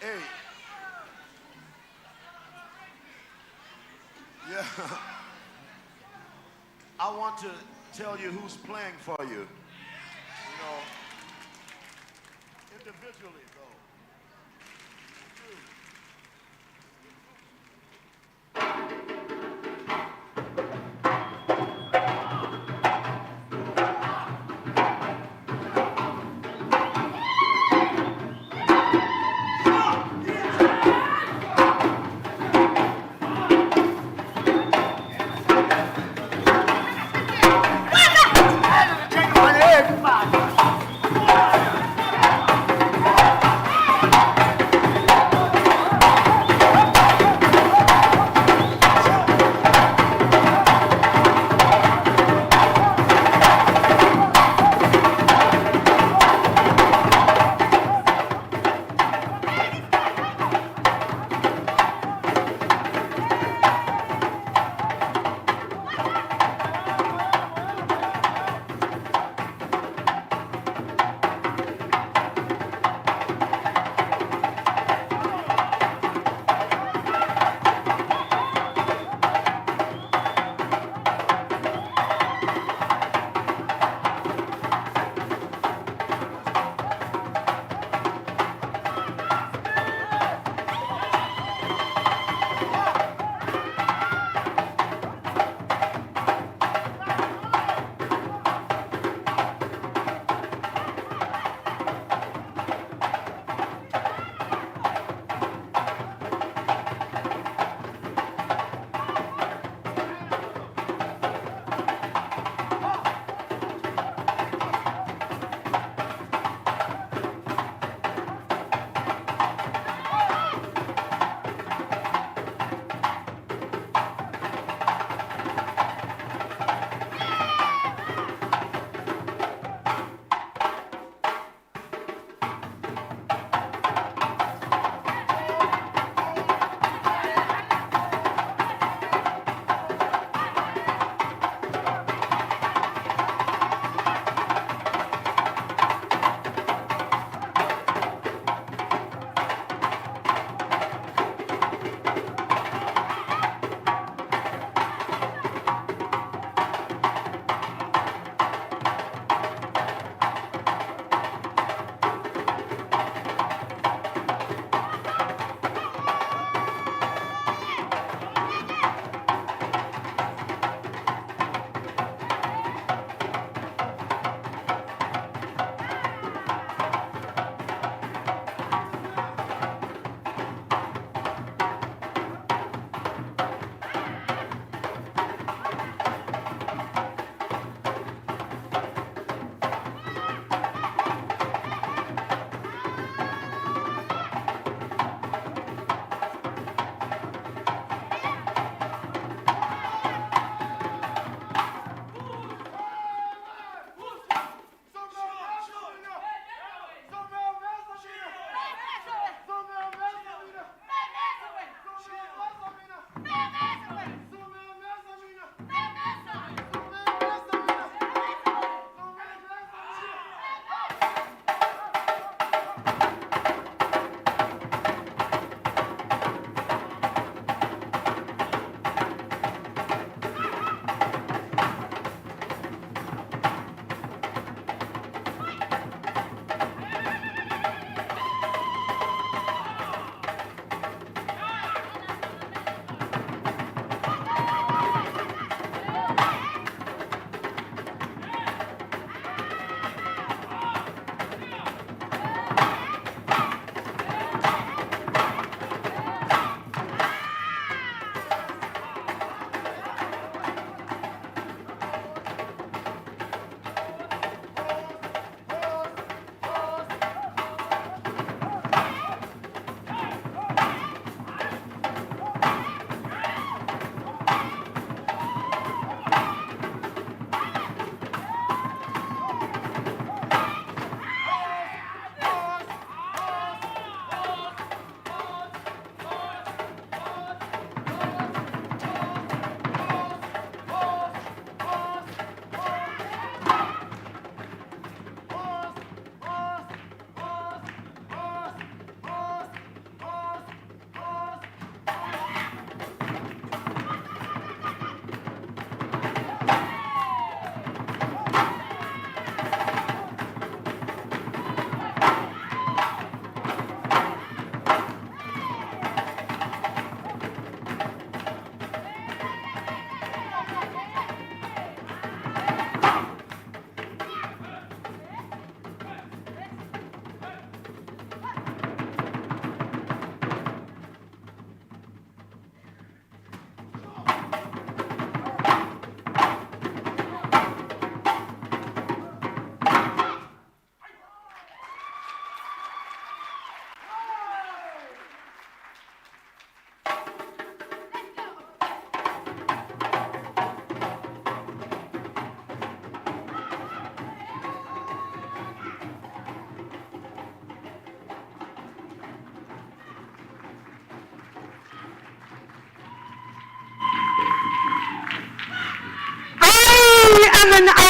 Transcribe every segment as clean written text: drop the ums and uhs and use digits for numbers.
Hey. Yeah. I want to tell you who's playing for you. You know, individually though.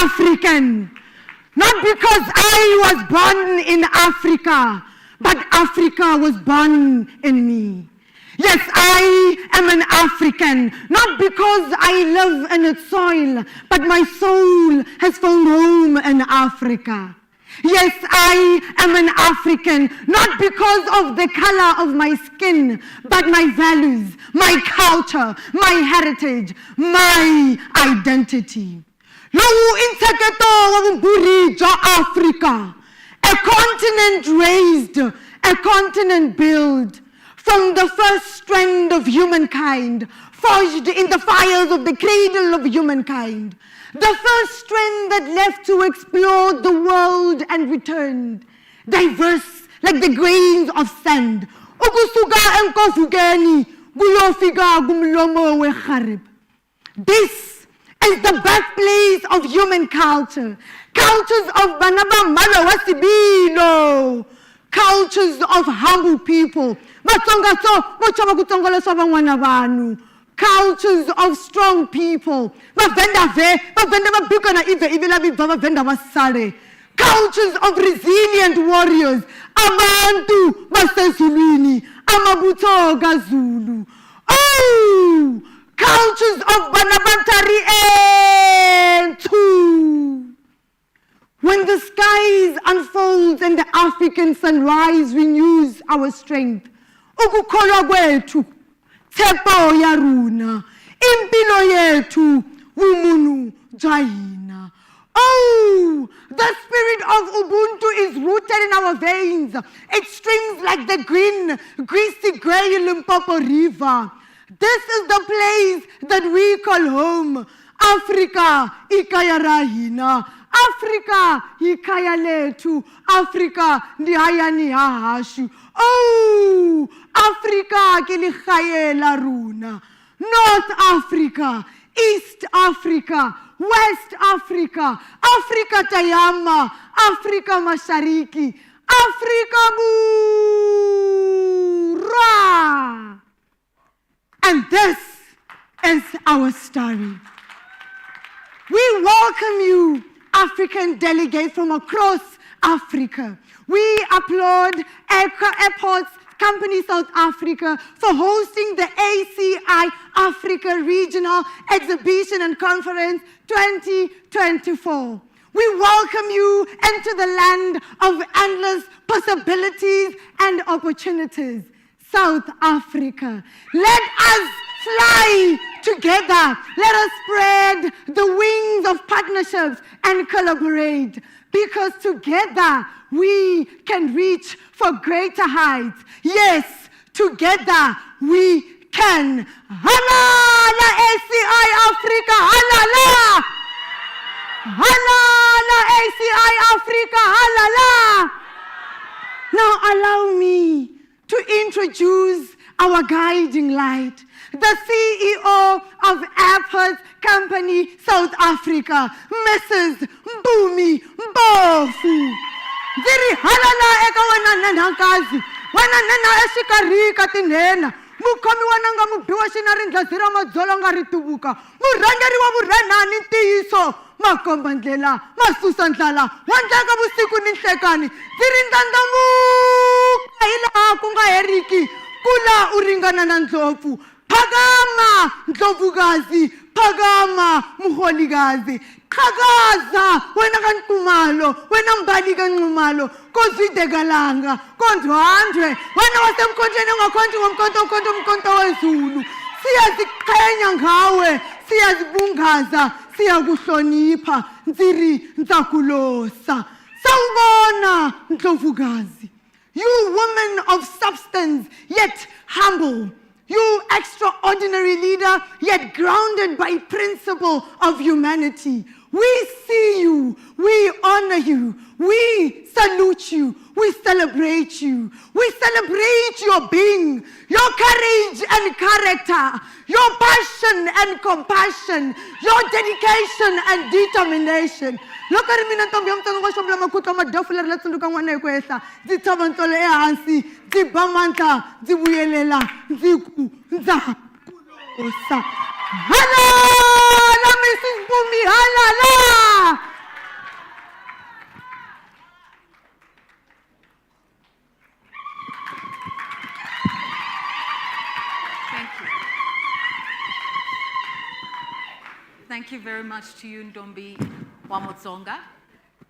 African. Not because I was born in Africa, but Africa was born in me. Yes, I am an African, not because I live in its soil, but my soul has found home in Africa. Yes, I am an African, not because of the color of my skin, but my values, my culture, my heritage, my identity. Lowu inteketo waburi jo Africa, a continent raised, a continent built from the first strand of humankind, forged in the fires of the cradle of humankind. The first strand that left to explore the world and returned, diverse like the grains of sand. Ukusuka enkofukeni, kuyofika kumlomo weharib. This is the birthplace of human culture. Cultures of Banaba Mala Wasibilo. Cultures of humble people. Cultures of strong people. Cultures of resilient warriors. Abantu basezulwini, amabuto gazulu. Oh, cultures of Banabantari too. When the skies unfold and the African sunrise renews our strength. Ukukholwa kwethu, tepo yaruna, impilo yetu, umunu jayina. Oh, the spirit of Ubuntu is rooted in our veins. It streams like the green, greasy gray Limpopo River. This is the place that we call home. Africa, ikaya rahina. Africa, ikaya letu. Africa, ndihaya ni hahashu. Oh, Africa, kilihaye la runa. North Africa, East Africa, West Africa, Africa Tayama, Africa Mashariki, Africa Bura. And this is our story. We welcome you, African delegates from across Africa. We applaud Airports Company South Africa for hosting the ACI Africa Regional Exhibition and Conference 2024. We welcome you into the land of endless possibilities and opportunities, South Africa. Let us fly together. Let us spread the wings of partnerships and collaborate, because together we can reach for greater heights. Yes, together we can. Halala ACI Africa, halala! Halala ACI Africa, halala! Now allow me to introduce our guiding light, the CEO of Airports Company South Africa, Mrs. Mpumi Mbofu. Ziri halala eka wana nanakazi, wana nena eshikarika tinena, mukhomi wananga mubiwa shinarindla zira madzolo nga ritubuka, murangeri wa vurenani ntiyiso, makomba ndlela, masusa ndlala, wandlaka vusiku ni nhlekani, ziri ndlandlamuka hilaha ku nga heriki, kula uringana na ndlopfu. Phakama ndlovukazi, phakama muholikazi, qhakaza wena kanqumalo, wena mbali kanqumalo, kozwide kalanga, kondwandwe, wena wasemkhontweni ongakhonti ngomkhonto wezulu. Siyaziqhenya ngawe, siyazibungaza, siyakuhlonipha, ntsiri nsakulosa. Sawubona ndlovukazi. You woman of substance, yet humble. You extraordinary leader, yet grounded by principle of humanity. We see you, we honor you, we salute you, we celebrate you. We celebrate your being, your courage and character, your passion and compassion, your dedication and determination. Look at me, Ntombi yomntwana ngoshobla makutlo amadofula latsunduka ngwana ekwehla. Dzithaba ntolo ehansi, dzibamantla, dzibuyelela, nzakulosa. Halala, Mrs. Mpumi, halala. Thank you very much to you, Ndombi Wamotsonga.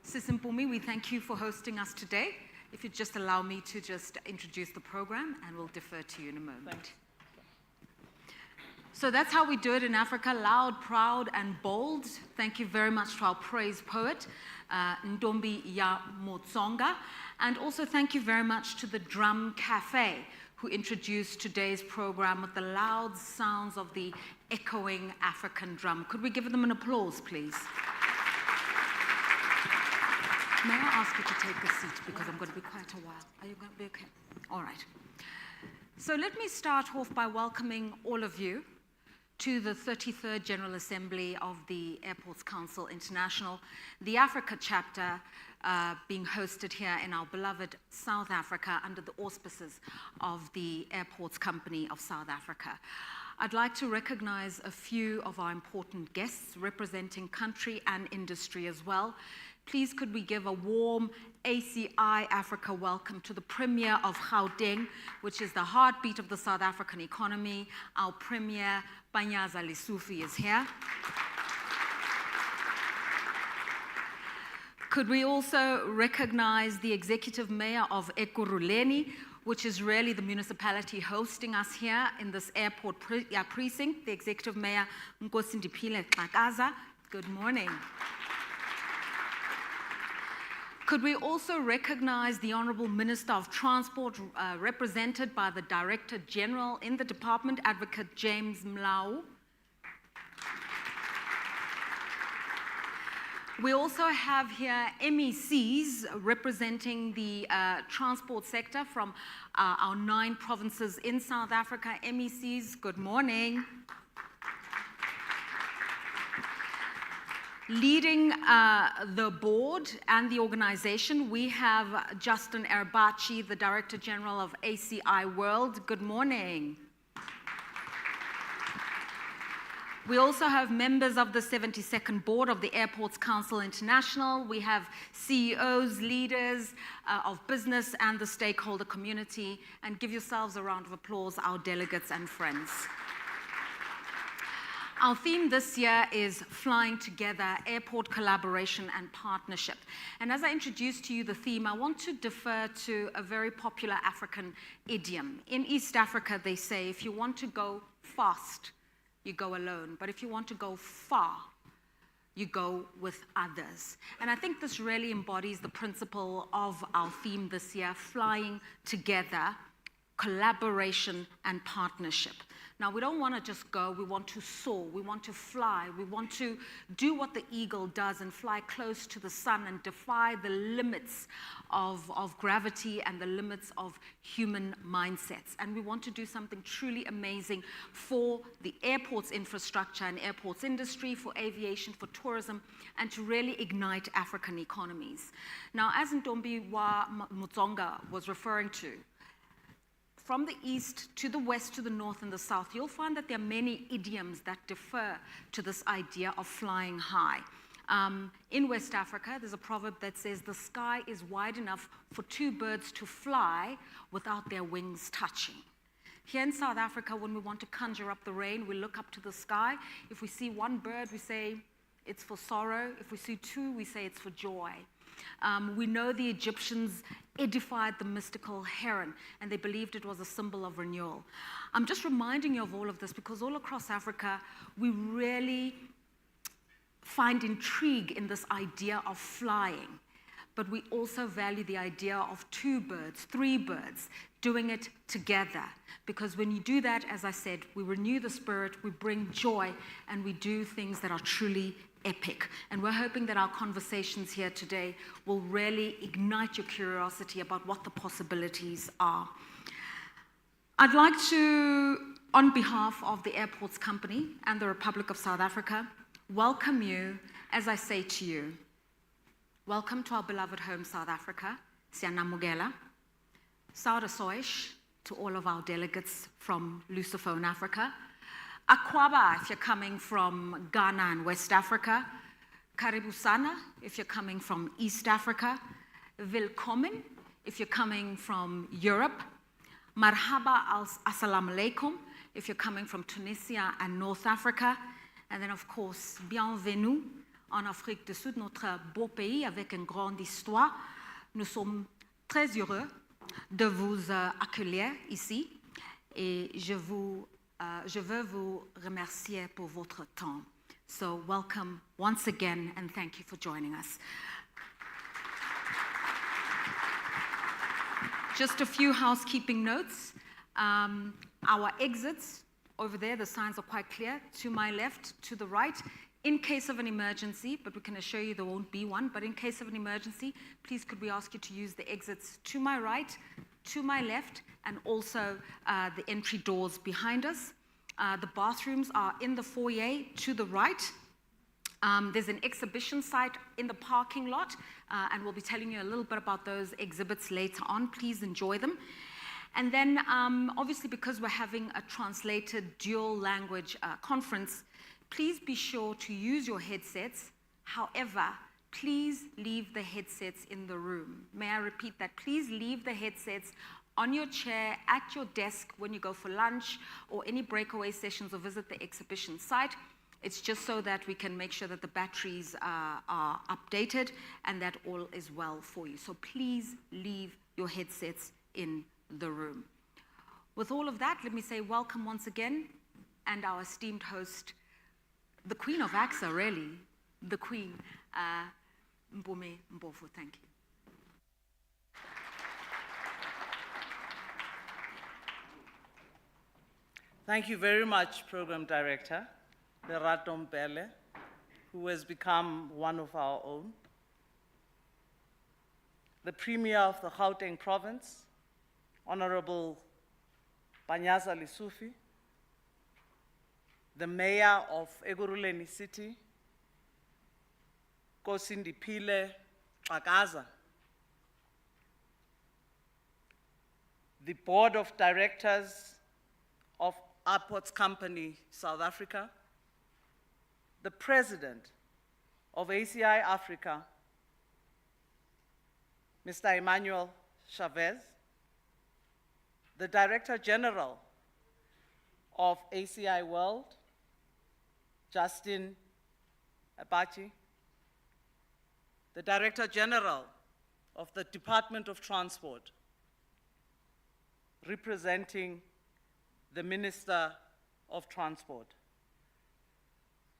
Sisimpumi, we thank you for hosting us today. If you'd just allow me to just introduce the program, and we'll defer to you in a moment. So that's how we do it in Africa, loud, proud, and bold. Thank you very much to our praise poet, Ndombi Wamotsonga. And also thank you very much to the Drum Cafe, who introduced today's program with the loud sounds of the echoing African drum. Could we give them an applause, please? May I ask you to take a seat, because I'm going to be quite a while. Are you going to be okay? All right. So let me start off by welcoming all of you to the 33rd General Assembly of the Airports Council International, the Africa chapter being hosted here in our beloved South Africa under the auspices of the Airports Company of South Africa. I'd like to recognize a few of our important guests representing country and industry as well. Please could we give a warm ACI Africa welcome to the Premier of Gauteng, which is the heartbeat of the South African economy. Our Premier, Panyaza Lesufi, is here. Could we also recognize the Executive Mayor of Ekurhuleni, which is really the municipality hosting us here in this airport precinct, the Executive Mayor, Nkosindipile Xakaza. Good morning. Could we also recognize the Honorable Minister of Transport, represented by the Director General in the Department, Advocate James Mlau. We also have here MECs representing the transport sector from our 9 provinces in South Africa. MECs, good morning. Leading the board and the organization, we have Justin Erbachi, the Director General of ACI World. Good morning. We also have members of the 72nd Board of the Airports Council International. We have CEOs, leaders of business and the stakeholder community. And give yourselves a round of applause, our delegates and friends. Our theme this year is Flying Together, Airport Collaboration and Partnership. And as I introduce to you the theme, I want to defer to a very popular African idiom. In East Africa, they say, if you want to go fast, you go alone. But if you want to go far, you go with others. And I think this really embodies the principle of our theme this year, Flying Together, Collaboration and Partnership. Now, we don't want to just go, we want to soar, we want to fly, we want to do what the eagle does and fly close to the sun and defy the limits of gravity and the limits of human mindsets. And we want to do something truly amazing for the airports infrastructure and airports industry, for aviation, for tourism, and to really ignite African economies. Now, as Ndombi Wamotsonga was referring to, from the east to the west to the north and the south, you'll find that there are many idioms that defer to this idea of flying high. In West Africa, there's a proverb that says, the sky is wide enough for 2 birds to fly without their wings touching. Here in South Africa, when we want to conjure up the rain, we look up to the sky. If we see 1 bird, we say it's for sorrow. If we see 2, we say it's for joy. We know the Egyptians edified the mystical heron, and they believed it was a symbol of renewal. I'm just reminding you of all of this because all across Africa, we really find intrigue in this idea of flying, but we also value the idea of 2 birds, 3 birds, doing it together. Because when you do that, as I said, we renew the spirit, we bring joy, and we do things that are truly epic. And we're hoping that our conversations here today will really ignite your curiosity about what the possibilities are. I'd like to, on behalf of the Airports Company and the Republic of South Africa, welcome you as I say to you, welcome to our beloved home, South Africa. Siyanamukela. Sauda Soish to all of our delegates from Lusophone Africa. Akwaba, if you're coming from Ghana and West Africa. Karibu sana, if you're coming from East Africa. Willkommen, if you're coming from Europe. Marhaba assalamu alaikum, if you're coming from Tunisia and North Africa. And then, of course, bienvenue en Afrique du Sud, notre beau pays avec une grande histoire. Nous sommes très heureux de vous accueillir ici et je veux vous remercier pour votre temps. So welcome once again and thank you for joining us. Just a few housekeeping notes. Our exits over there, the signs are quite clear, to my left, to the right. In case of an emergency, but we can assure you there won't be one, but in case of an emergency, please could we ask you to use the exits to my right, to my left, and also the entry doors behind us. The bathrooms are in the foyer to the right. There's an exhibition site in the parking lot, and we'll be telling you a little bit about those exhibits later on. Please enjoy them. And then, obviously, because we're having a translated dual language conference, please be sure to use your headsets. However, please leave the headsets in the room. May I repeat that? Please leave the headsets on your chair, at your desk when you go for lunch or any breakaway sessions or visit the exhibition site. It's just so that we can make sure that the batteries are updated and that all is well for you. So please leave your headsets in the room. With all of that, let me say welcome once again, and our esteemed host, the Queen of ACSA, really, the Queen, Mpumi Mpofu. Thank you. Thank you very much, Program Director Lerato Mbele, who has become one of our own. The Premier of the Gauteng Province, Honorable Panyaza Lesufi, the Mayor of Ekurhuleni City, Kosindipile Xhakaza, the Board of Directors of Airports Company South Africa, the President of ACI Africa, Mr. Emmanuel Chavez, the Director General of ACI World, Justin Abachi, the Director General of the Department of Transport, representing the Minister of Transport,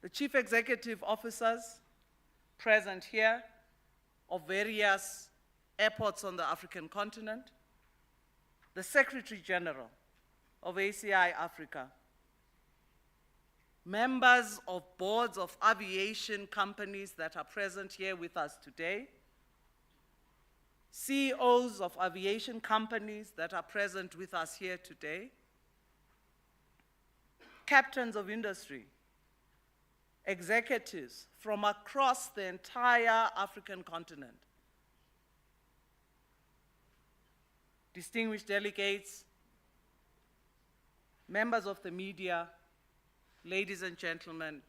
the Chief Executive Officers present here of various airports on the African continent, the Secretary General of ACI Africa, members of boards of aviation companies that are present here with us today, CEOs of aviation companies that are present with us here today, captains of industry, executives from across the entire African continent, distinguished delegates, members of the media, ladies and gentlemen,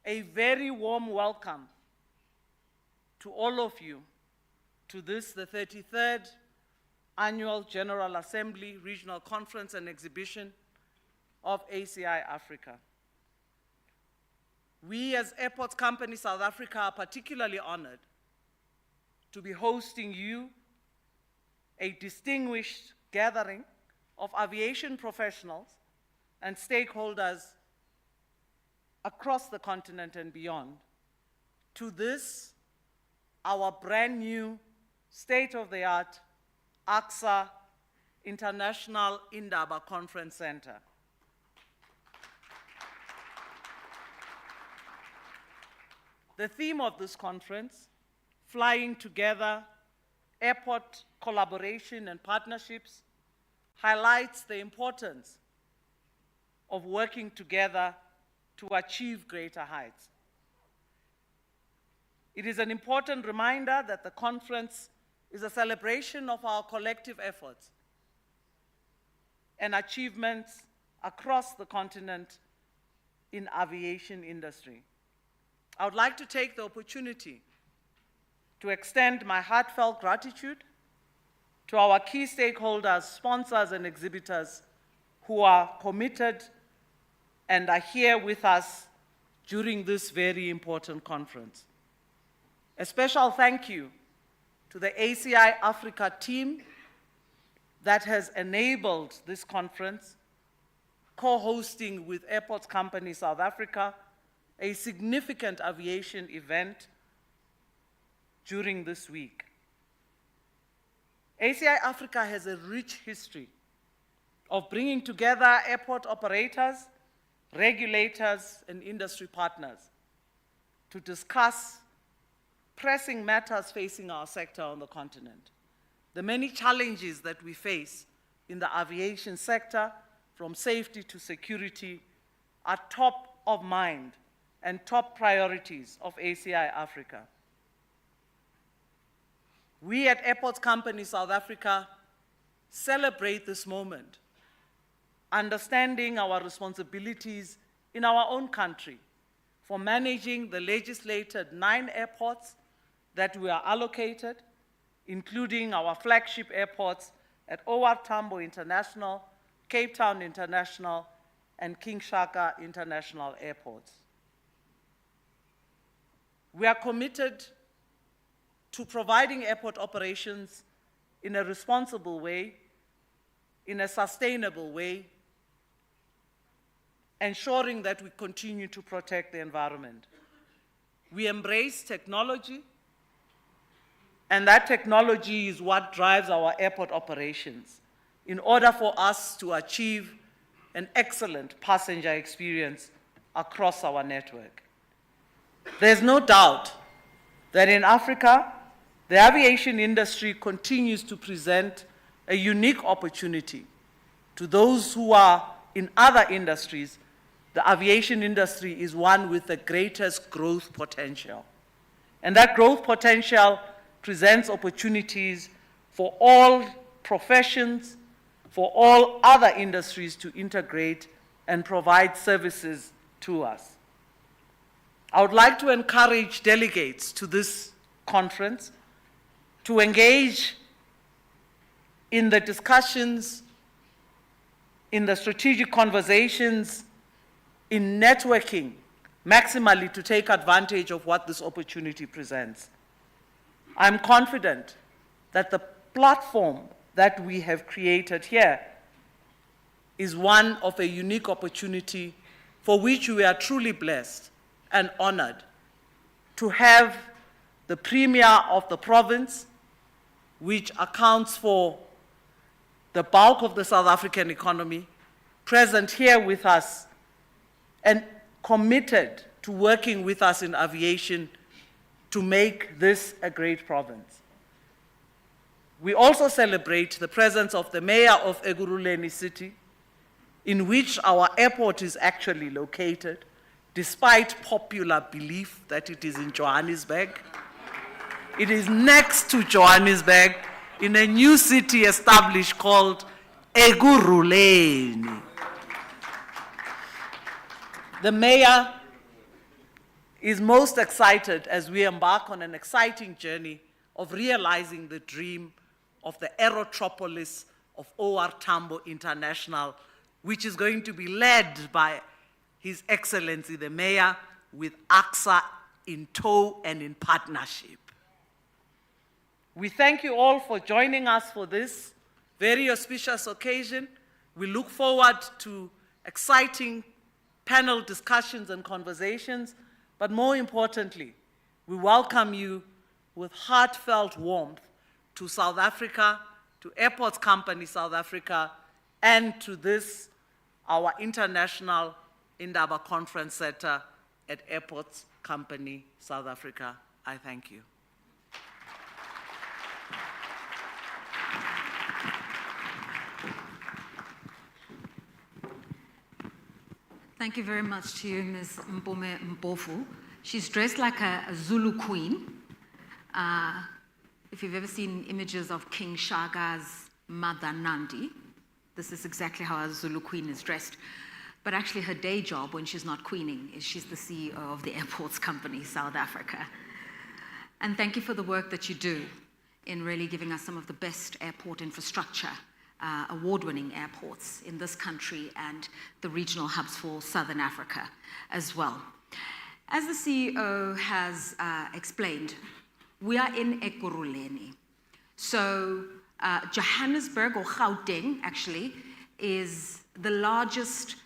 a very warm welcome to all of you to this, the 33rd Annual General Assembly, Regional Conference and Exhibition of ACI Africa. We as Airports Company South Africa are particularly honored to be hosting you, a distinguished gathering of aviation professionals and stakeholders across the continent and beyond, to this, our brand new state-of-the-art ACSA International Indaba Conference Center. The theme of this conference, Flying Together, Airport Collaboration and Partnerships, highlights the importance of working together to achieve greater heights. It is an important reminder that the conference is a celebration of our collective efforts and achievements across the continent in aviation industry. I would like to take the opportunity to extend my heartfelt gratitude to our key stakeholders, sponsors, and exhibitors who are committed and are here with us during this very important conference. A special thank you to the ACI Africa team that has enabled this conference, co-hosting with Airports Company South Africa, a significant aviation event during this week. ACI Africa has a rich history of bringing together airport operators, regulators, and industry partners to discuss pressing matters facing our sector on the continent. The many challenges that we face in the aviation sector, from safety to security, are top of mind and top priorities of ACI Africa. We at Airports Company South Africa celebrate this moment, understanding our responsibilities in our own country for managing the legislated 9 airports that we are allocated, including our flagship airports at OR Tambo International, Cape Town International, and King Shaka International Airports. We are committed to providing airport operations in a responsible way, in a sustainable way, ensuring that we continue to protect the environment. We embrace technology, and that technology is what drives our airport operations in order for us to achieve an excellent passenger experience across our network. There's no doubt that in Africa, the aviation industry continues to present a unique opportunity to those who are in other industries. The aviation industry is one with the greatest growth potential. And that growth potential presents opportunities for all professions, for all other industries to integrate and provide services to us. I would like to encourage delegates to this conference to engage in the discussions, in the strategic conversations, in networking, maximally to take advantage of what this opportunity presents. I'm confident that the platform that we have created here is one of a unique opportunity for which we are truly blessed and honored to have the Premier of the province, which accounts for the bulk of the South African economy, present here with us and committed to working with us in aviation to make this a great province. We also celebrate the presence of the Mayor of Ekurhuleni City, in which our airport is actually located, despite popular belief that it is in Johannesburg. It is next to Johannesburg in a new city established called Ekurhuleni. The Mayor is most excited as we embark on an exciting journey of realizing the dream of the Aerotropolis of OR Tambo International, which is going to be led by His Excellency the Mayor with ACSA in tow and in partnership. We thank you all for joining us for this very auspicious occasion. We look forward to exciting panel discussions and conversations, but more importantly, we welcome you with heartfelt warmth to South Africa, to Airports Company South Africa, and to this, our international Indaba Conference Center at Airports Company South Africa. I thank you. Thank you very much to you, Ms. Mpome Mpofu. She's dressed like a Zulu queen. If you've ever seen images of King Shaga's mother, Nandi, this is exactly how a Zulu queen is dressed. But actually her day job when she's not queening is she's the CEO of the Airports Company South Africa. And thank you for the work that you do in really giving us some of the best airport infrastructure, award-winning airports in this country and the regional hubs for Southern Africa as well. As the CEO has explained, we are in Ekurhuleni. So Johannesburg, or Gauteng actually, is the largest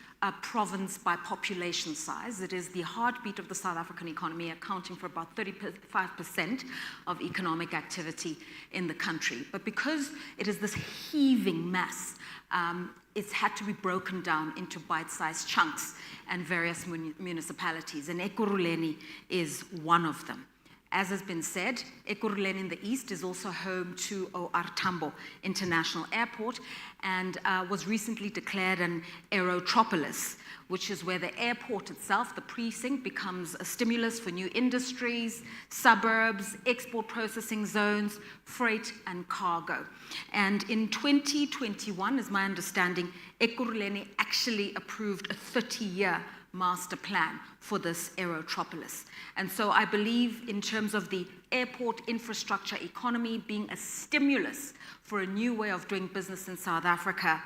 province by population size. It is the heartbeat of the South African economy, accounting for about 35% of economic activity in the country. But because it is this heaving mass, it's had to be broken down into bite-sized chunks and various municipalities, and Ekurhuleni is one of them. As has been said, Ekurhuleni in the east is also home to OR Tambo International Airport and was recently declared an aerotropolis, which is where the airport itself, the precinct, becomes a stimulus for new industries, suburbs, export processing zones, freight and cargo. And in 2021, is my understanding, Ekurhuleni actually approved a 30-year master plan for this aerotropolis. And so I believe in terms of the airport infrastructure economy being a stimulus for a new way of doing business in South Africa,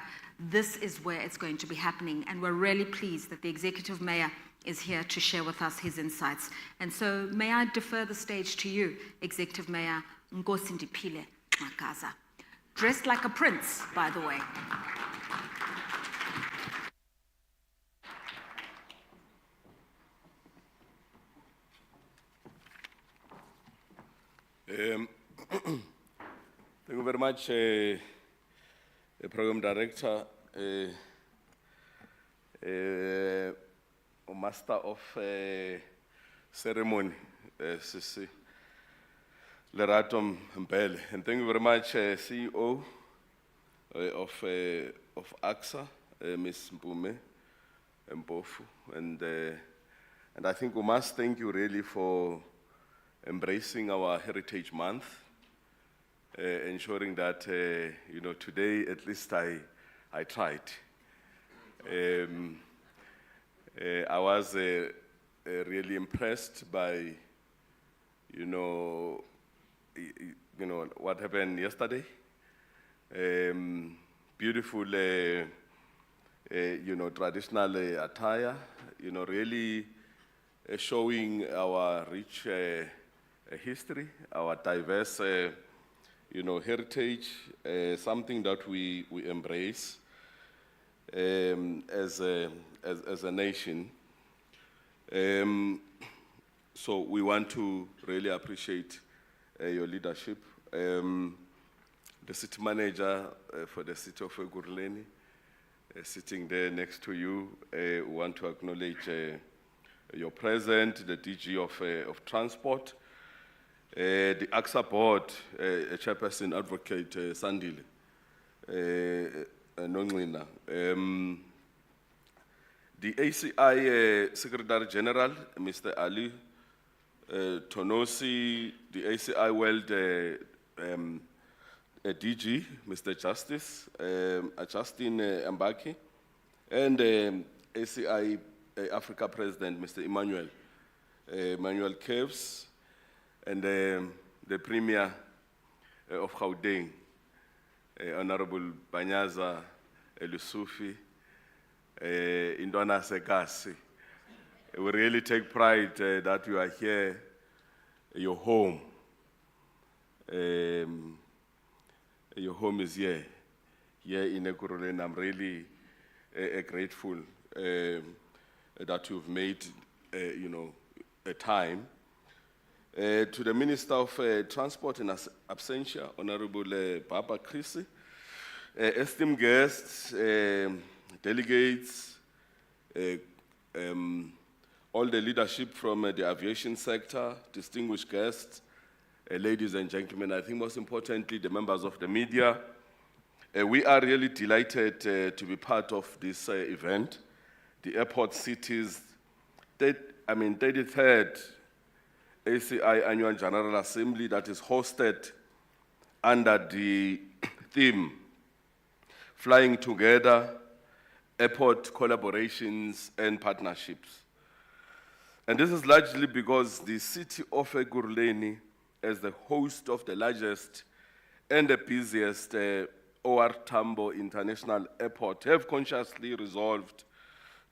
this is where it's going to be happening. And we're really pleased that the Executive Mayor is here to share with us his insights. And so may I defer the stage to you, Executive Mayor Nkosi Ndiphile Makaza. Dressed like a prince, by the way. Thank you very much, Program Director, Master of Ceremony, Sisi Lerato Mbele, and thank you very much, CEO of ACSA, Ms. Mpume Mpofu, and I think we must thank you really for embracing our Heritage Month, ensuring that, you know, today at least I tried. I was really impressed by, you know, what happened yesterday. Beautiful, you know, traditional attire, you know, really showing our rich history, our diverse, you know, heritage, something that we embrace as a nation. So we want to really appreciate your leadership. The city manager for the city of Ekurhuleni, sitting there next to you, we want to acknowledge your presence, the DG of Transport, the ACSA board, Chairperson Advocate Sandile Nonglina, the ACI Secretary General, Mr. Ali Tonosi, the ACI World DG, Mr. Justice, Justin Mbaki, and ACI Africa President, Mr. Emmanuel Caves, and the Premier of Gauteng, Honorable Banyaza Elusufi, Indona Sekasi. We really take pride that you are here, your home. Your home is here in Ekurhuleni. I'm really grateful that you've made, you know, a time. To the Minister of Transport in absentia, Honorable Papa Chrissy, esteemed guests, delegates, all the leadership from the aviation sector, distinguished guests, ladies and gentlemen, I think most importantly, the members of the media, we are really delighted to be part of this event, the Airport City's 33rd ACI Annual General Assembly that is hosted under the theme, Flying Together, Airport Collaborations and Partnerships. And this is largely because the city of Ekurhuleni, as the host of the largest and the busiest OR Tambo International Airport, have consciously resolved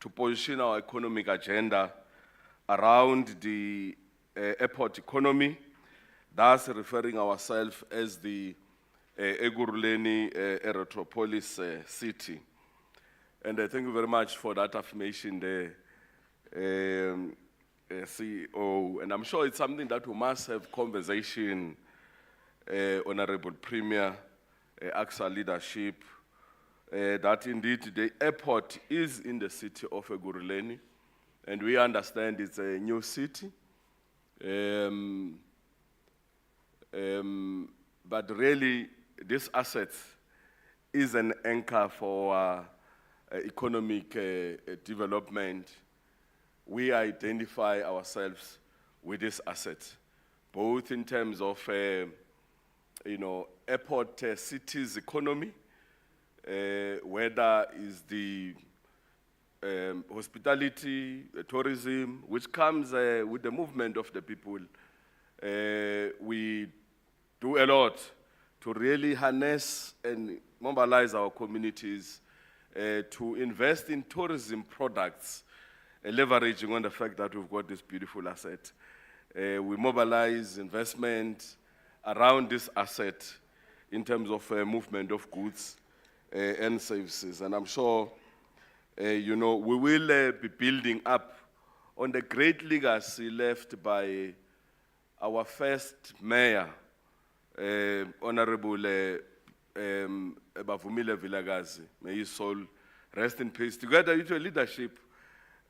to position our economic agenda around the airport economy, thus referring ourselves as the Ekurhuleni Erythropolis city. And I thank you very much for that affirmation there, CEO. And I'm sure it's something that we must have conversation, Honorable Premier, ACSA leadership, that indeed the airport is in the city of Ekurhuleni, and we understand it's a new city. But really, this asset is an anchor for economic development. We identify ourselves with this asset, both in terms of airport cities economy, whether is the hospitality, tourism, which comes with the movement of the people. We do a lot to really harness and mobilize our communities to invest in tourism products, leveraging on the fact that we've got this beautiful asset. We mobilize investment around this asset in terms of movement of goods and services. And I'm sure, we will be building up on the great legacy left by our first mayor, Honorable Bavumile Vilakazi. May his soul rest in peace. Together with your leadership,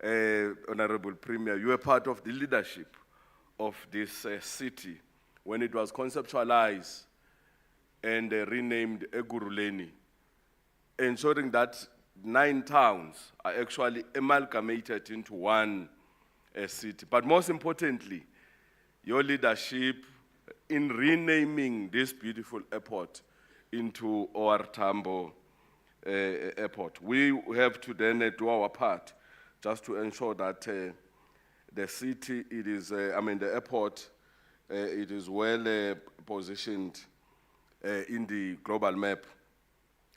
Honorable Premier, you were part of the leadership of this city when it was conceptualized and renamed Ekurhuleni, ensuring that 9 towns are actually amalgamated into one city. But most importantly, your leadership in renaming this beautiful airport into OR Tambo Airport. We have to then do our part just to ensure that the city, the airport, it is well positioned in the global map.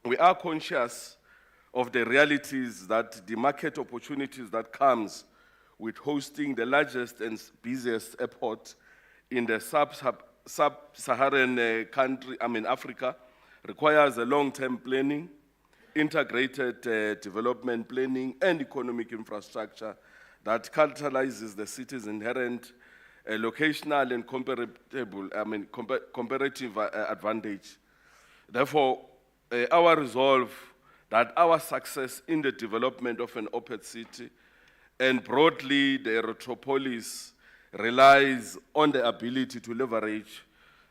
We are conscious of the realities that the market opportunities that comes with hosting the largest and busiest airport in the sub-Saharan country, Africa, requires a long-term planning, integrated development planning, and economic infrastructure that catalyzes the city's inherent locational and comparative advantage. Therefore, our resolve that our success in the development of an open city and broadly the Erythropolis relies on the ability to leverage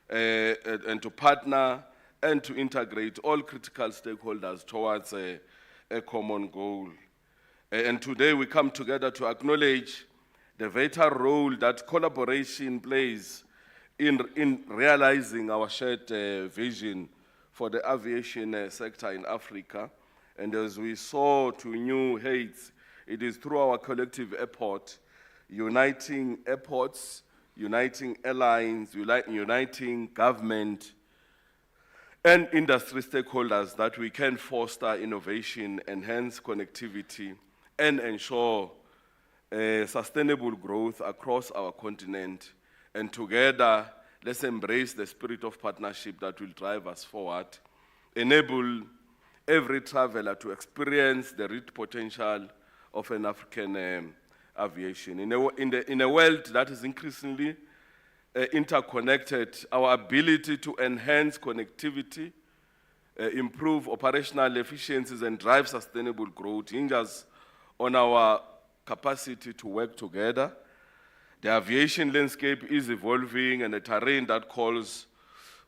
and to partner and to integrate all critical stakeholders towards a common goal. And today we come together to acknowledge the vital role that collaboration plays in realizing our shared vision for the aviation sector in Africa. And as we soar to new heights, it is through our collective effort, uniting airports, uniting airlines, uniting government and industry stakeholders that we can foster innovation, enhance connectivity, and ensure sustainable growth across our continent. And together, let's embrace the spirit of partnership that will drive us forward, enable every traveler to experience the rich potential of an African aviation. In a world that is increasingly interconnected, our ability to enhance connectivity, improve operational efficiencies, and drive sustainable growth hinges on our capacity to work together. The aviation landscape is evolving, and a terrain that calls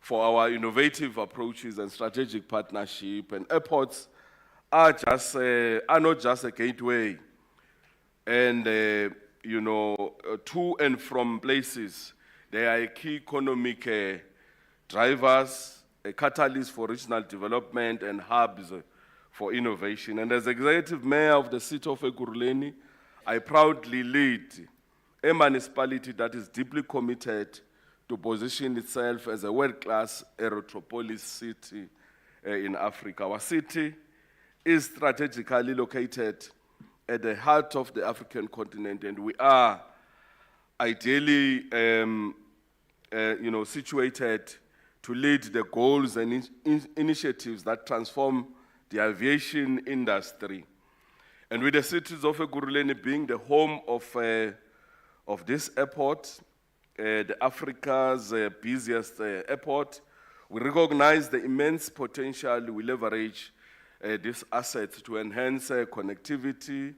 for our innovative approaches and strategic partnership. And airports are not just a gateway, and to and from places. They are a key economic drivers, a catalyst for regional development, and hubs for innovation. And as Executive Mayor of the city of Ekurhuleni, I proudly lead a municipality that is deeply committed to position itself as a world-class Erythropolis city in Africa. Our city is strategically located at the heart of the African continent, and we are ideally, situated to lead the goals and initiatives that transform the aviation industry. And with the cities of Ekurhuleni being the home of this airport, the Africa's busiest airport, we recognize the immense potential we leverage these assets to enhance connectivity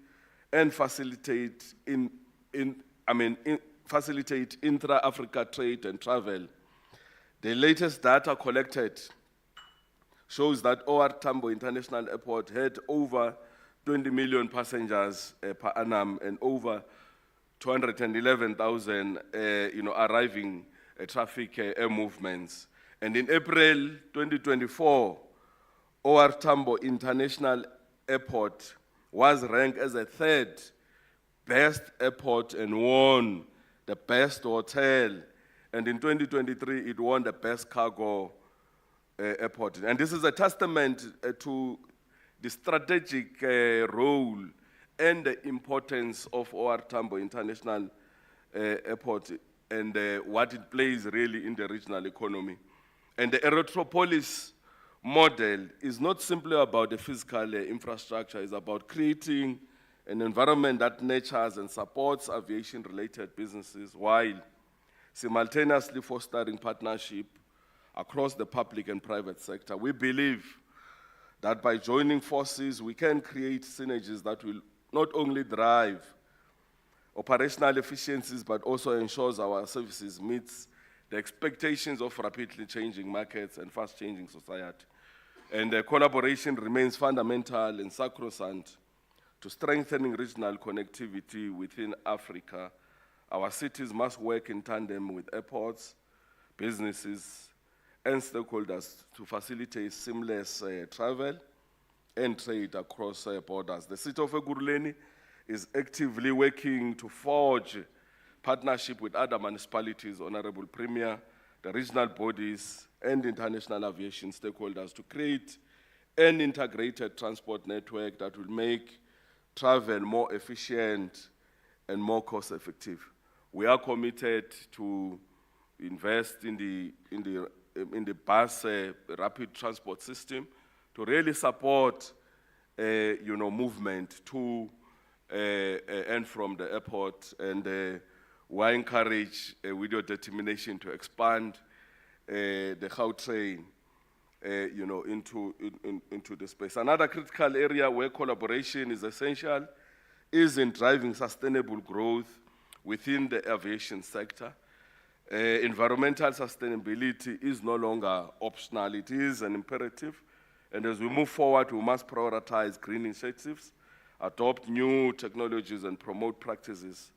and facilitate facilitate intra-Africa trade and travel. The latest data collected shows that OR Tambo International Airport had over 20 million passengers per annum and over 211,000 arriving traffic air movements. And in April 2024, OR Tambo International Airport was ranked as the third best airport and won the best hotel. And in 2023, it won the best cargo airport. And this is a testament to the strategic role and the importance of OR Tambo International Airport and what it plays really in the regional economy. And the Erythropolis model is not simply about the physical infrastructure, it's about creating an environment that nurtures and supports aviation-related businesses while simultaneously fostering partnership across the public and private sector. We believe that by joining forces, we can create synergies that will not only drive operational efficiencies, but also ensures our services meets the expectations of rapidly changing markets and fast-changing society. And collaboration remains fundamental and sacrosanct to strengthening regional connectivity within Africa. Our cities must work in tandem with airports, businesses, and stakeholders to facilitate seamless travel and trade across borders. The city of Ekurhuleni is actively working to forge partnership with other municipalities, Honorable Premier, the regional bodies, and international aviation stakeholders to create an integrated transport network that will make travel more efficient and more cost-effective. We are committed to invest in the bus rapid transport system to really support movement to and from the airport, and we encourage with your determination to expand the Gauteng into the space. Another critical area where collaboration is essential is in driving sustainable growth within the aviation sector. Environmental sustainability is no longer optional, it is an imperative. And as we move forward, we must prioritize green initiatives, adopt new technologies, and promote practices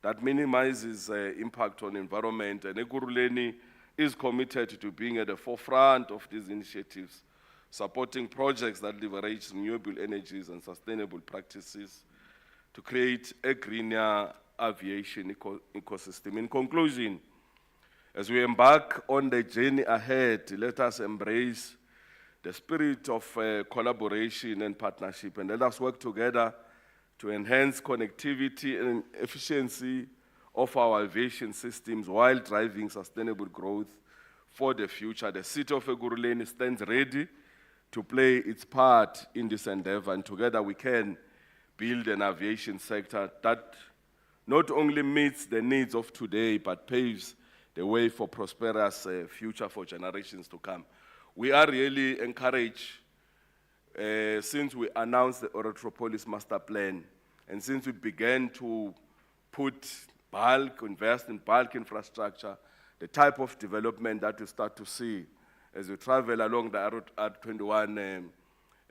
that minimizes impact on environment. And Ekurhuleni is committed to being at the forefront of these initiatives, supporting projects that leverage renewable energies and sustainable practices to create a greener aviation ecosystem. In conclusion, as we embark on the journey ahead, let us embrace the spirit of collaboration and partnership, and let us work together to enhance connectivity and efficiency of our aviation systems while driving sustainable growth for the future. The city of Ekurhuleni stands ready to play its part in this endeavor, and together we can build an aviation sector that not only meets the needs of today, but paves the way for prosperous future for generations to come. We are really encouraged, since we announced the Erythropolis Master Plan, and since we began to invest in bulk infrastructure, the type of development that we start to see as we travel along the R21,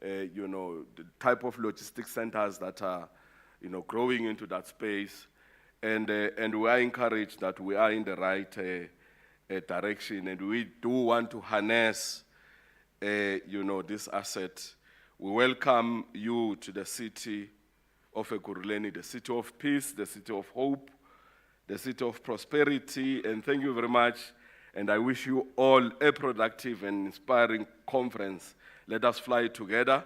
the type of logistics centers that are, growing into that space, and we are encouraged that we are in the right direction, and we do want to harness, this asset. We welcome you to the city of Ekurhuleni, the city of peace, the city of hope, the city of prosperity, and thank you very much. And I wish you all a productive and inspiring conference. Let us fly together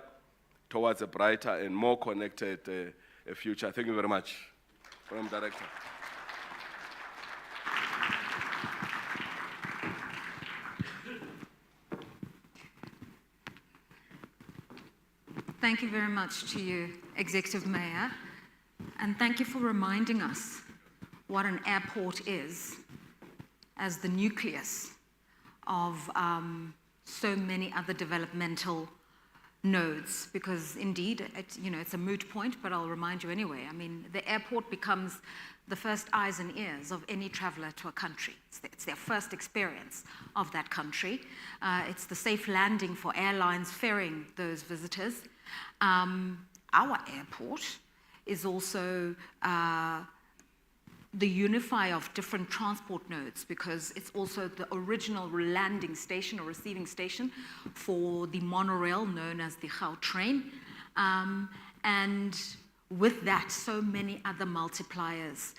towards a brighter and more connected future. Thank you very much, Madam Director. Thank you very much to you, Executive Mayor. And thank you for reminding us what an airport is as the nucleus of so many other developmental nodes, because indeed, it's a moot point, but I'll remind you anyway. I mean, the airport becomes the first eyes and ears of any traveler to a country. It's their first experience of that country. It's the safe landing for airlines ferrying those visitors. Our airport is also the unifier of different transport nodes, because it's also the original landing station or receiving station for the monorail known as the Gauteng. And with that, so many other multipliers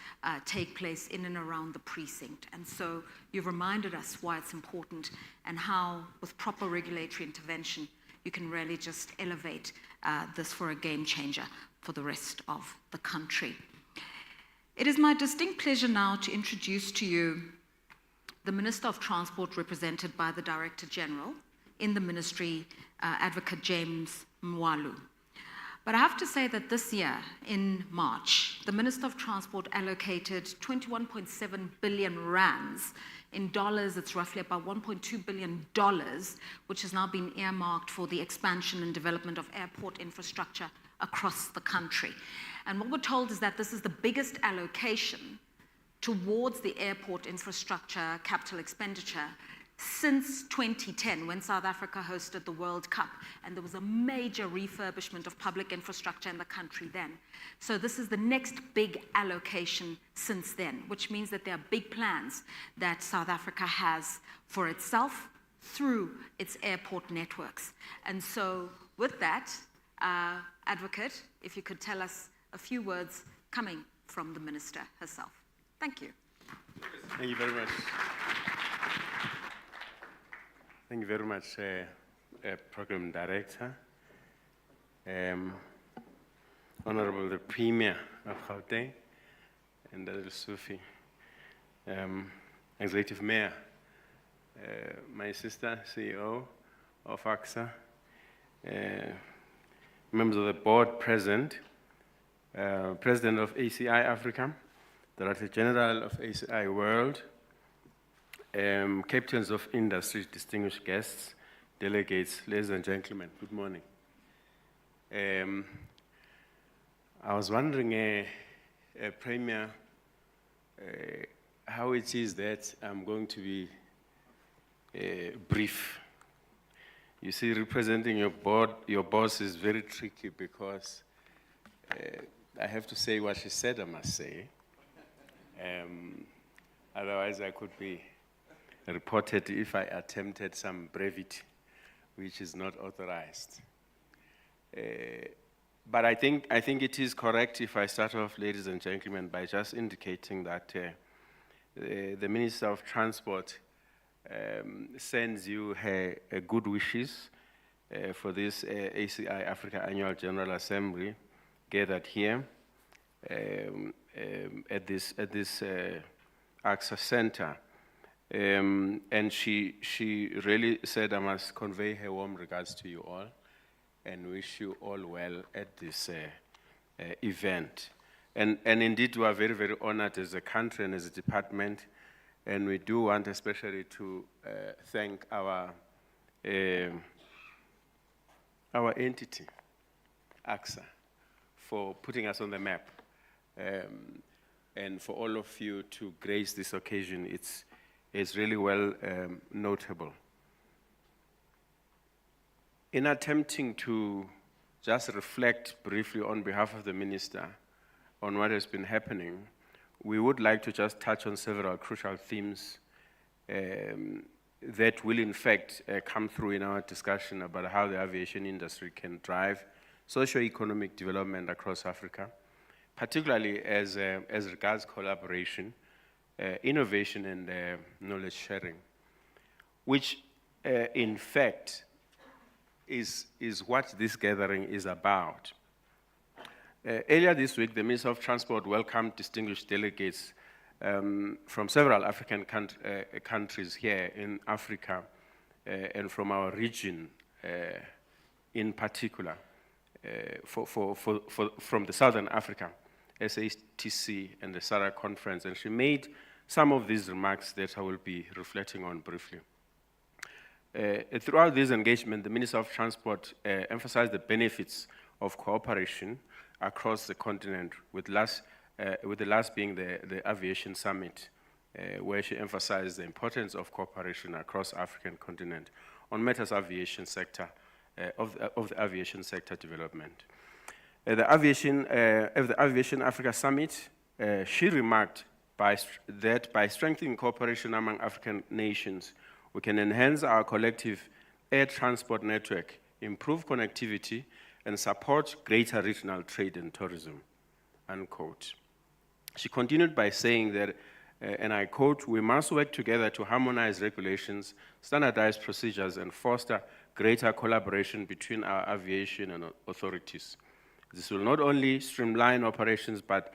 take place in and around the precinct. And so you've reminded us why it's important and how, with proper regulatory intervention, you can really just elevate this for a game changer for the rest of the country. It is my distinct pleasure now to introduce to you the Minister of Transport, represented by the Director General in the Ministry, Advocate James Mwalu. But I have to say that this year, in March, the Minister of Transport allocated 21.7 billion rands. In dollars, it's roughly about $1.2 billion, which has now been earmarked for the expansion and development of airport infrastructure across the country. And what we're told is that this is the biggest allocation towards the airport infrastructure capital expenditure since 2010, when South Africa hosted the World Cup, and there was a major refurbishment of public infrastructure in the country then. So this is the next big allocation since then, which means that there are big plans that South Africa has for itself through its airport networks. And so with that, Advocate, if you could tell us a few words coming from the Minister herself. Thank you. Thank you very much. Thank you very much, Program Director, Honorable the Premier of Gauteng, and Sufi, Executive Mayor, my sister, CEO of ACSA, members of the board present, President of ACI Africa, Director General of ACI World, captains of industry, distinguished guests, delegates, ladies and gentlemen, good morning. I was wondering, Premier, how it is that I'm going to be brief. You see, representing your board, your boss is very tricky, because I have to say what she said I must say. Otherwise, I could be reported if I attempted some brevity, which is not authorized. But I think it is correct if I start off, ladies and gentlemen, by just indicating that the Minister of Transport sends you her good wishes for this ACI Africa Annual General Assembly gathered here at this ACSA Center. And she really said I must convey her warm regards to you all and wish you all well at this event. And indeed, we are very, very honored as a country and as a department, and we do want especially to thank our entity, ACSA, for putting us on the map, and for all of you to grace this occasion. It's really well notable. In attempting to just reflect briefly on behalf of the Minister on what has been happening, we would like to just touch on several crucial themes that will in fact come through in our discussion about how the aviation industry can drive socio-economic development across Africa, particularly as regards collaboration, innovation, and knowledge sharing, which in fact is what this gathering is about. Earlier this week, the Minister of Transport welcomed distinguished delegates from several African countries here in Africa and from our region in particular. from the Southern Africa, SATC and the SARA conference, and she made some of these remarks that I will be reflecting on briefly. Throughout this engagement, the Minister of Transport emphasized the benefits of cooperation across the continent, with the last being the Aviation Summit, where she emphasized the importance of cooperation across the African continent on matters aviation sector, of the aviation sector development. At the Aviation Africa Summit, she remarked that by strengthening cooperation among African nations, we can enhance our collective air transport network, improve connectivity, and support greater regional trade and tourism, unquote. She continued by saying that, and I quote, "We must work together to harmonize regulations, standardize procedures, and foster greater collaboration between our aviation and authorities. This will not only streamline operations, but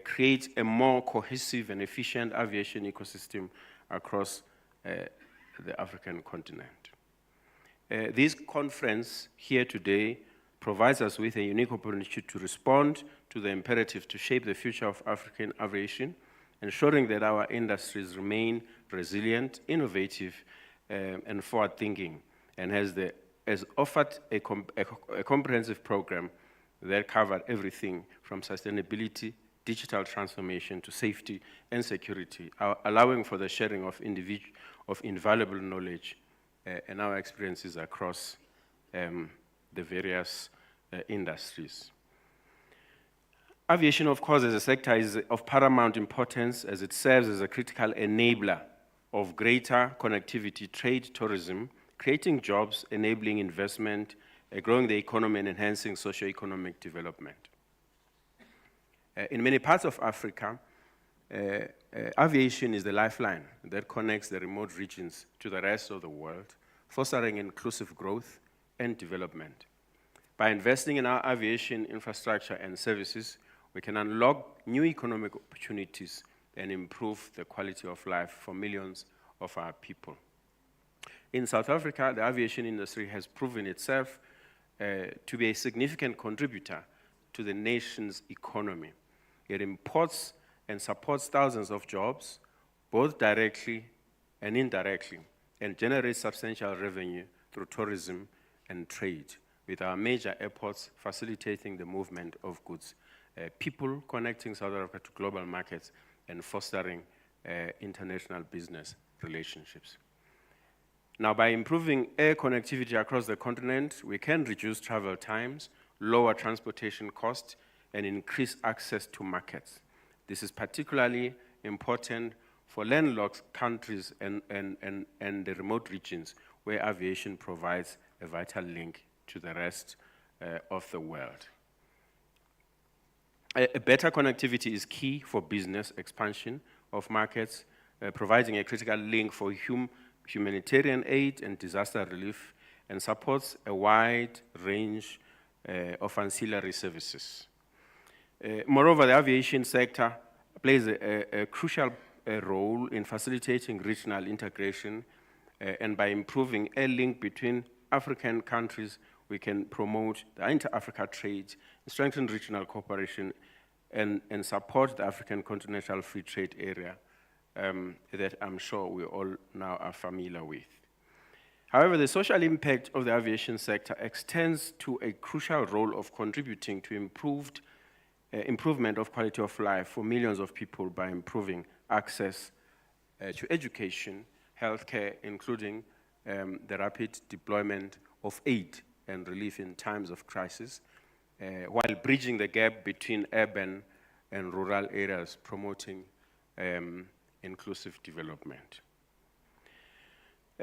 create a more cohesive and efficient aviation ecosystem across the African continent." This conference here today provides us with a unique opportunity to respond to the imperative to shape the future of African aviation, ensuring that our industries remain resilient, innovative, and forward-thinking, and has offered a comprehensive program that covered everything from sustainability, digital transformation to safety and security, allowing for the sharing of invaluable knowledge and our experiences across the various industries. Aviation, of course, as a sector is of paramount importance as it serves as a critical enabler of greater connectivity, trade, tourism, creating jobs, enabling investment, growing the economy, and enhancing socio-economic development. In many parts of Africa, aviation is the lifeline that connects the remote regions to the rest of the world, fostering inclusive growth and development. By investing in our aviation infrastructure and services, we can unlock new economic opportunities and improve the quality of life for millions of our people. In South Africa, the aviation industry has proven itself to be a significant contributor to the nation's economy. It imports and supports thousands of jobs, both directly and indirectly, and generates substantial revenue through tourism and trade, with our major airports facilitating the movement of goods, people connecting South Africa to global markets, and fostering international business relationships. Now, by improving air connectivity across the continent, we can reduce travel times, lower transportation costs, and increase access to markets. This is particularly important for landlocked countries and the remote regions where aviation provides a vital link to the rest of the world. A better connectivity is key for business expansion of markets, providing a critical link for humanitarian aid and disaster relief, and supports a wide range of ancillary services. Moreover, the aviation sector plays a crucial role in facilitating regional integration, and by improving a link between African countries, we can promote the inter-Africa trade, strengthen regional cooperation, and support the African Continental Free Trade Area that I'm sure we all now are familiar with. However, the social impact of the aviation sector extends to a crucial role of contributing to improvement of quality of life for millions of people by improving access to education, healthcare, including the rapid deployment of aid and relief in times of crisis, while bridging the gap between urban and rural areas, promoting inclusive development.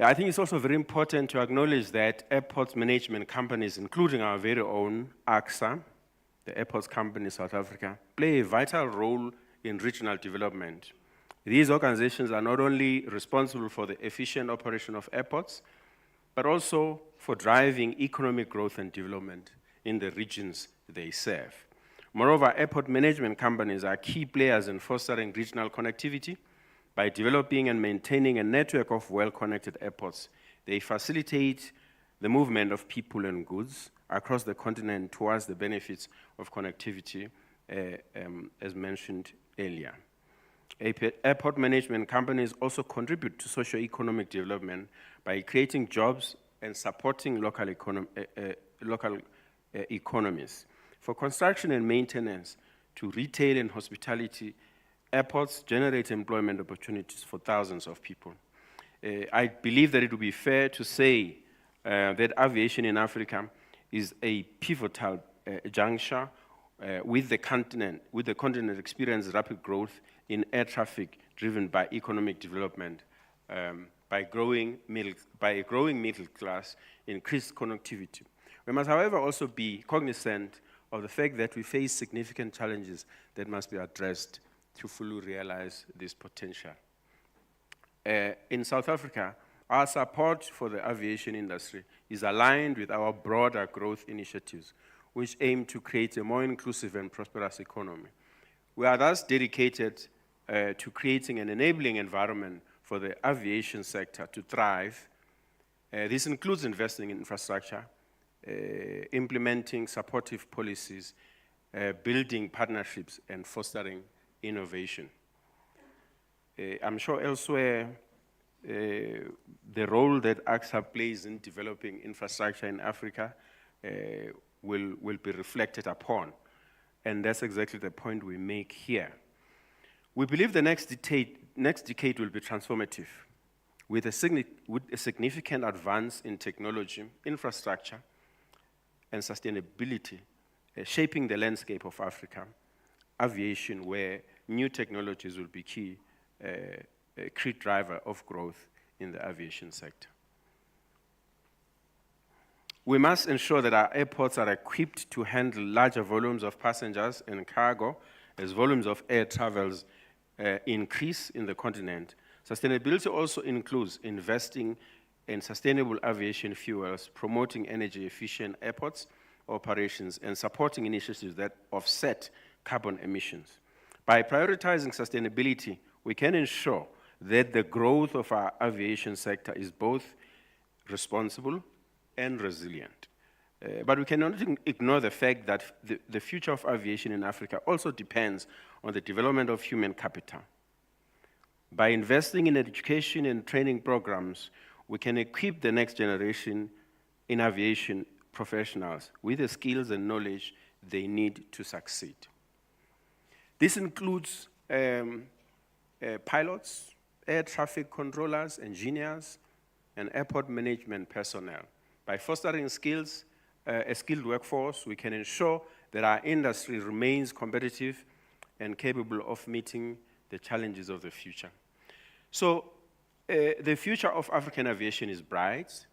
I think it's also very important to acknowledge that airport management companies, including our very own ACSA, the Airports Company South Africa, play a vital role in regional development. These organizations are not only responsible for the efficient operation of airports, but also for driving economic growth and development in the regions they serve. Moreover, airport management companies are key players in fostering regional connectivity. By developing and maintaining a network of well-connected airports, they facilitate the movement of people and goods across the continent towards the benefits of connectivity, as mentioned earlier. Airport management companies also contribute to socio-economic development by creating jobs and supporting local economies. For construction and maintenance, to retail and hospitality, airports generate employment opportunities for thousands of people. I believe that it would be fair to say that aviation in Africa is a pivotal juncture with the continent experiencing rapid growth in air traffic driven by economic development, by a growing middle class, increased connectivity. We must, however, also be cognizant of the fact that we face significant challenges that must be addressed to fully realize this potential. In South Africa, our support for the aviation industry is aligned with our broader growth initiatives, which aim to create a more inclusive and prosperous economy. We are thus dedicated to creating an enabling environment for the aviation sector to thrive. This includes investing in infrastructure, implementing supportive policies, building partnerships, and fostering innovation. I'm sure elsewhere, the role that ACSA plays in developing infrastructure in Africa will be reflected upon. And that's exactly the point we make here. We believe the next decade will be transformative, with a significant advance in technology, infrastructure, and sustainability, shaping the landscape of Africa, aviation, where new technologies will be key driver of growth in the aviation sector. We must ensure that our airports are equipped to handle larger volumes of passengers and cargo as volumes of air travels increase in the continent. Sustainability also includes investing in sustainable aviation fuels, promoting energy-efficient airports operations, and supporting initiatives that offset carbon emissions. By prioritizing sustainability, we can ensure that the growth of our aviation sector is both responsible and resilient. But we cannot ignore the fact that the future of aviation in Africa also depends on the development of human capital. By investing in education and training programs, we can equip the next generation in aviation professionals with the skills and knowledge they need to succeed. This includes pilots, air traffic controllers, engineers, and airport management personnel. By fostering a skilled workforce, we can ensure that our industry remains competitive and capable of meeting the challenges of the future. So the future of African aviation is bright,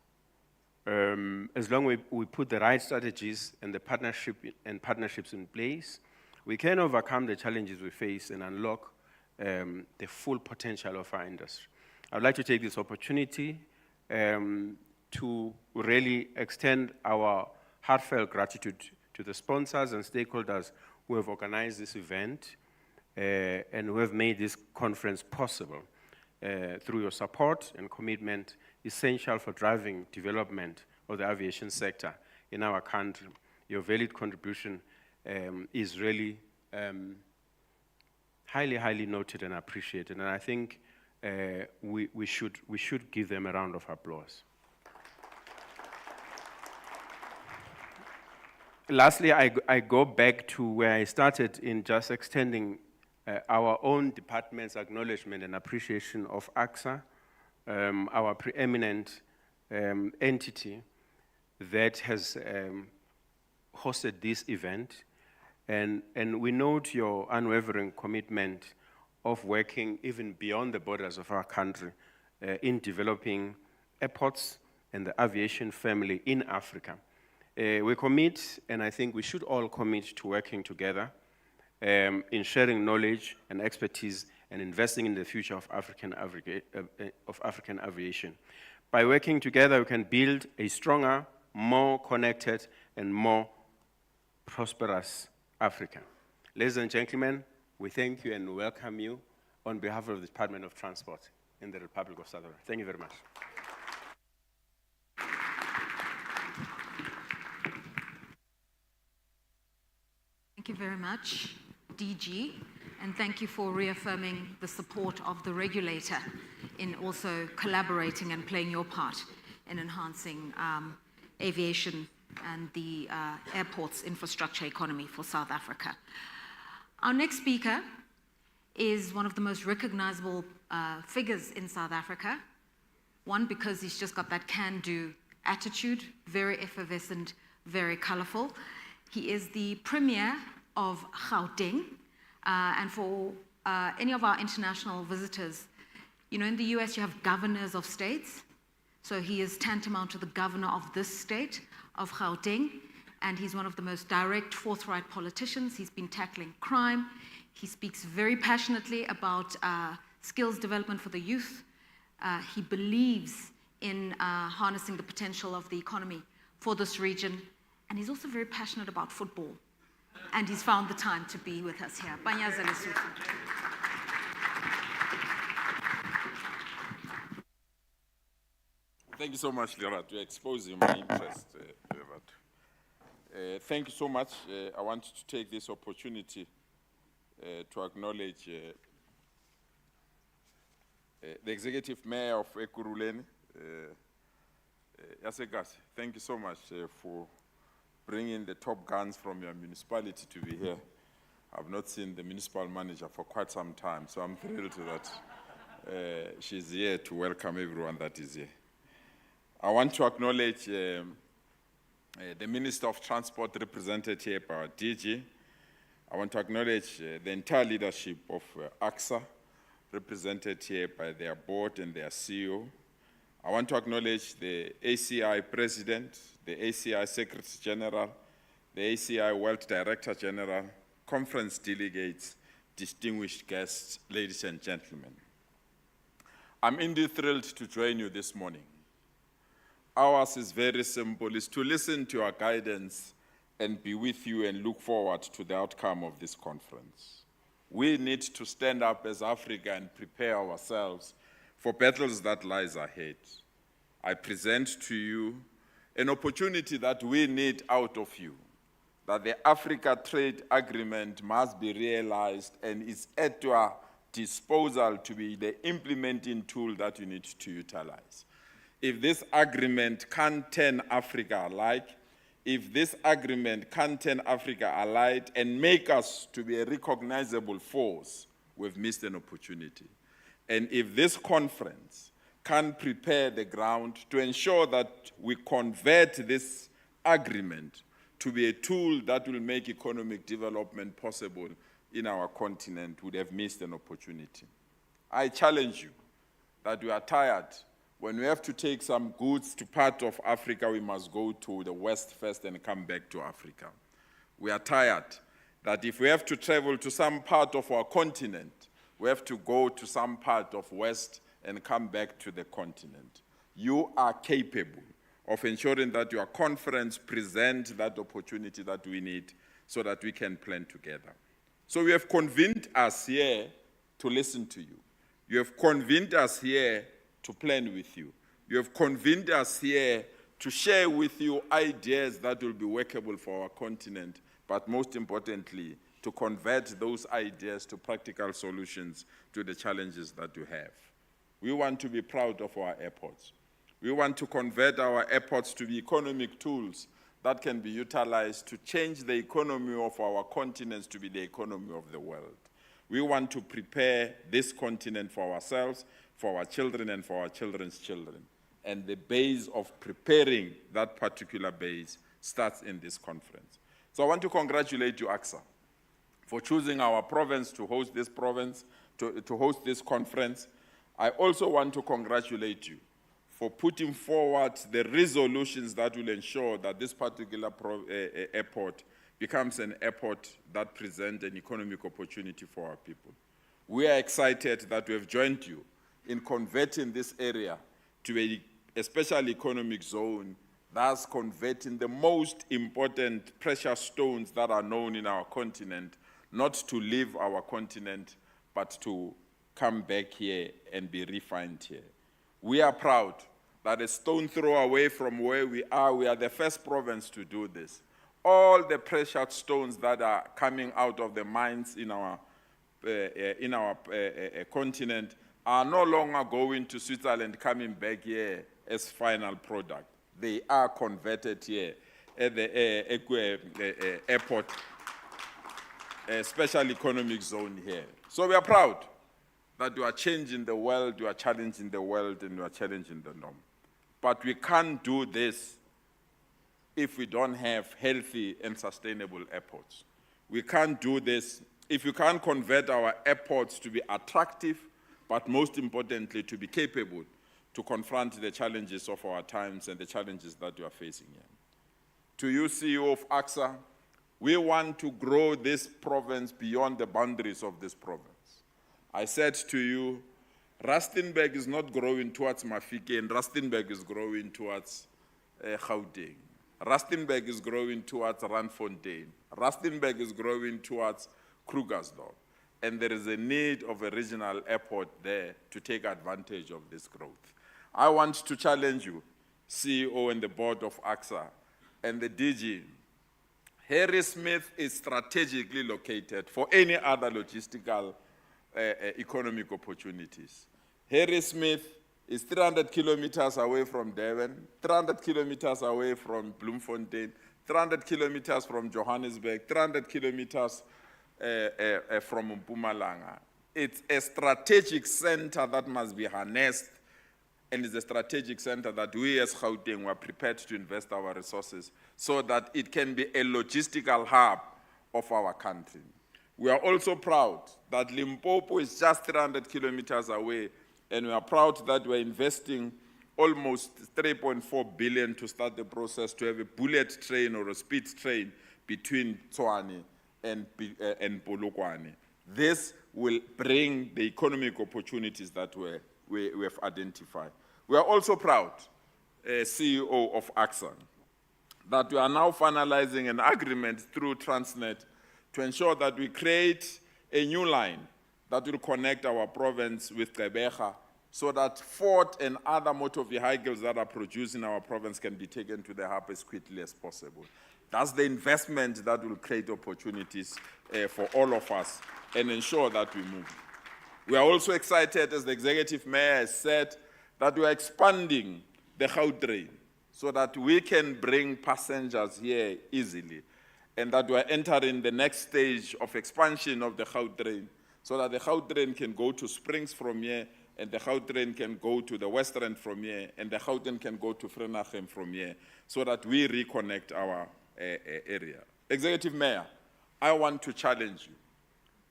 as long as we put the right strategies and the partnerships in place. We can overcome the challenges we face and unlock the full potential of our industry. I'd like to take this opportunity to really extend our heartfelt gratitude to the sponsors and stakeholders who have organized this event and who have made this conference possible through your support and commitment, essential for driving development of the aviation sector in our country. Your valued contribution is really highly noted and appreciated, and I think we should give them a round of applause. Lastly, I go back to where I started in just extending our own department's acknowledgement and appreciation of ACSA, our preeminent entity that has hosted this event. And we note your unwavering commitment of working even beyond the borders of our country in developing airports and the aviation family in Africa. We commit, and I think we should all commit to working together in sharing knowledge and expertise and investing in the future of African aviation. By working together, we can build a stronger, more connected, and more prosperous Africa. Ladies and gentlemen, we thank you and welcome you on behalf of the Department of Transport in the Republic of South Africa. Thank you very much. Thank you very much, DG, and thank you for reaffirming the support of the regulator in also collaborating and playing your part in enhancing aviation and the airports infrastructure economy for South Africa. Our next speaker is one of the most recognizable figures in South Africa. One, because he's just got that can-do attitude, very effervescent, very colorful. He is the Premier of Gauteng, and for any of our international visitors, you know, in the US you have governors of states, so he is tantamount to the governor of this state of Gauteng, and he's one of the most direct, forthright politicians. He's been tackling crime. He speaks very passionately about skills development for the youth. He believes in harnessing the potential of the economy for this region, and he's also very passionate about football. And he's found the time to be with us here. Banyaza Lesotho. Thank you so much, Lera, to exposing my interest. Thank you so much. I want to take this opportunity to acknowledge the Executive Mayor of Ekurhuleni, ACI. Thank you so much for bringing the top guns from your municipality to be here. I've not seen the municipal manager for quite some time, so I'm thrilled that she's here to welcome everyone that is here. I want to acknowledge the Minister of Transport represented here by our DG. I want to acknowledge the entire leadership of ACSA, represented here by their board and their CEO. I want to acknowledge the ACI President, the ACI Secretary General, the ACI World Director General, conference delegates, distinguished guests, ladies and gentlemen. I'm indeed thrilled to join you this morning. Ours is very simple, is to listen to your guidance and be with you and look forward to the outcome of this conference. We need to stand up as Africa and prepare ourselves for battles that lies ahead. I present to you an opportunity that we need out of you, that the Africa Trade Agreement must be realized and is at your disposal to be the implementing tool that you need to utilize. If this agreement can't turn Africa alike, if this agreement can't turn Africa allied and make us to be a recognizable force, we've missed an opportunity. And if this conference can prepare the ground to ensure that we convert this agreement to be a tool that will make economic development possible in our continent, we'd have missed an opportunity. I challenge you that we are tired. When we have to take some goods to part of Africa, we must go to the West first and come back to Africa. We are tired that if we have to travel to some part of our continent, we have to go to some part of West and come back to the continent. You are capable of ensuring that your conference presents that opportunity that we need so that we can plan together. So you have convened us here to listen to you. You have convened us here to plan with you. You have convened us here to share with you ideas that will be workable for our continent, but most importantly, to convert those ideas to practical solutions to the challenges that you have. We want to be proud of our airports. We want to convert our airports to be economic tools that can be utilized to change the economy of our continents to be the economy of the world. We want to prepare this continent for ourselves, for our children, and for our children's children. And the base of preparing that particular base starts in this conference. So I want to congratulate you, ACSA, for choosing our province to host this host this conference. I also want to congratulate you for putting forward the resolutions that will ensure that this particular airport becomes an airport that presents an economic opportunity for our people. We are excited that we have joined you in converting this area to a special economic zone, thus converting the most important precious stones that are known in our continent, not to leave our continent, but to come back here and be refined here. We are proud that a stone throw away from where we are the first province to do this. all the precious stones that are coming out of the mines in our continent are no longer going to Switzerland, coming back here as final product. They are converted here at the airport, special economic zone here. So we are proud that we are changing the world, we are challenging the world, and we are challenging the norm. But we can't do this if we don't have healthy and sustainable airports. We can't do this if we can't convert our airports to be attractive, but most importantly, to be capable to confront the challenges of our times and the challenges that we are facing here. To you, CEO of ACSA, we want to grow this province beyond the boundaries of this province. I said to you, Rustenburg is not growing towards Mafike, and Rustenburg is growing towards Gauteng. Rustenburg is growing towards Randfontein. Rustenburg is growing towards Krugersdorp. And there is a need of a regional airport there to take advantage of this growth. I want to challenge you, CEO and the board of ACSA, and the DG. Harry Smith is strategically located for any other logistical economic opportunities. Harry Smith is 300 kilometers away from Durban, 300 kilometers away from Bloemfontein, 300 kilometers from Johannesburg, 300 kilometers from Mpumalanga. It's a strategic center that must be harnessed, and it's a strategic center that we as Gauteng were prepared to invest our resources so that it can be a logistical hub of our country. We are also proud that Limpopo is just 300 kilometers away, and we are proud that we're investing almost 3.4 billion to start the process to have a bullet train or a speed train between Tshwane and Polokwane. This will bring the economic opportunities that we have identified. We are also proud, CEO of ACSA, that we are now finalizing an agreement through Transnet to ensure that we create a new line that will connect our province with Gqeberha so that Ford and other motor vehicles that are produced in our province can be taken to the hub as quickly as possible. That's the investment that will create opportunities for all of us and ensure that we move. We are also excited, as the executive mayor has said, that we are expanding the Gautrain so that we can bring passengers here easily, and that we are entering the next stage of expansion of the Gautrain so that the Gautrain can go to Springs from here, and the Gautrain can go to the West Rand from here, and the Gautrain can go to Vereeniging from here, so that we reconnect our area. Executive Mayor, I want to challenge you.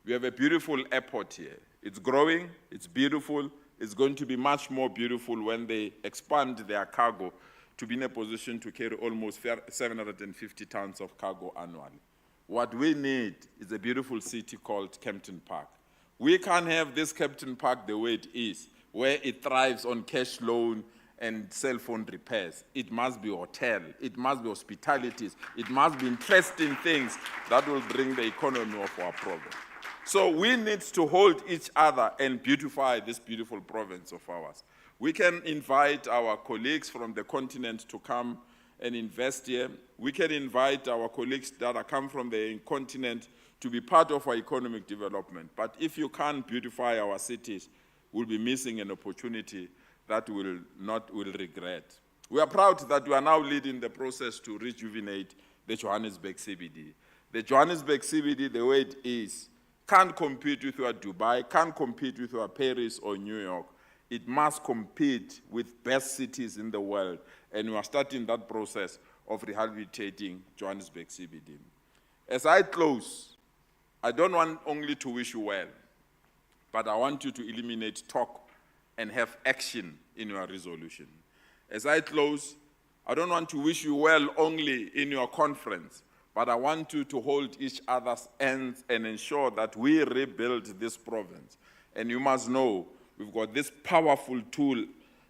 We have a beautiful airport here. It's growing, it's beautiful, it's going to be much more beautiful when they expand their cargo to be in a position to carry almost 750 tons of cargo annually. What we need is a beautiful city called Kempton Park. We can't have this Kempton Park the way it is, where it thrives on cash loan and cell phone repairs. It must be hotel, it must be hospitalities, it must be interesting things that will bring the economy of our province. So we need to hold each other and beautify this beautiful province of ours. We can invite our colleagues from the continent to come and invest here. We can invite our colleagues that come from the continent to be part of our economic development. But if you can't beautify our cities, we'll be missing an opportunity that we'll regret. We are proud that we are now leading the process to rejuvenate the Johannesburg CBD. The Johannesburg CBD, the way it is, can't compete with your Dubai, can't compete with your Paris or New York. It must compete with best cities in the world, and we are starting that process of rehabilitating Johannesburg CBD. As I close, I don't want only to wish you well, but I want you to eliminate talk and have action in your resolution. As I close, I don't want to wish you well only in your conference, but I want you to hold each other's hands and ensure that we rebuild this province. And you must know, we've got this powerful tool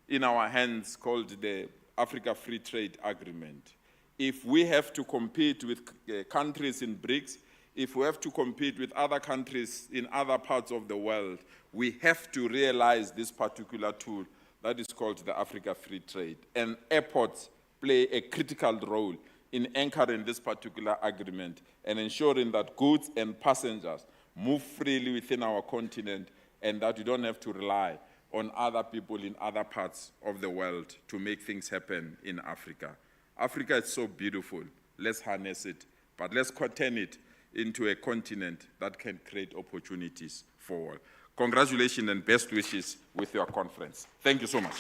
in our hands called the Africa Free Trade Agreement. If we have to compete with countries in BRICS, if we have to compete with other countries in other parts of the world, we have to realize this particular tool that is called the Africa Free Trade. And airports play a critical role in anchoring this particular agreement and ensuring that goods and passengers move freely within our continent and that we don't have to rely on other people in other parts of the world to make things happen in Africa. Africa is so beautiful. Let's harness it, but let's turn it into a continent that can create opportunities for all. Congratulations and best wishes with your conference. Thank you so much.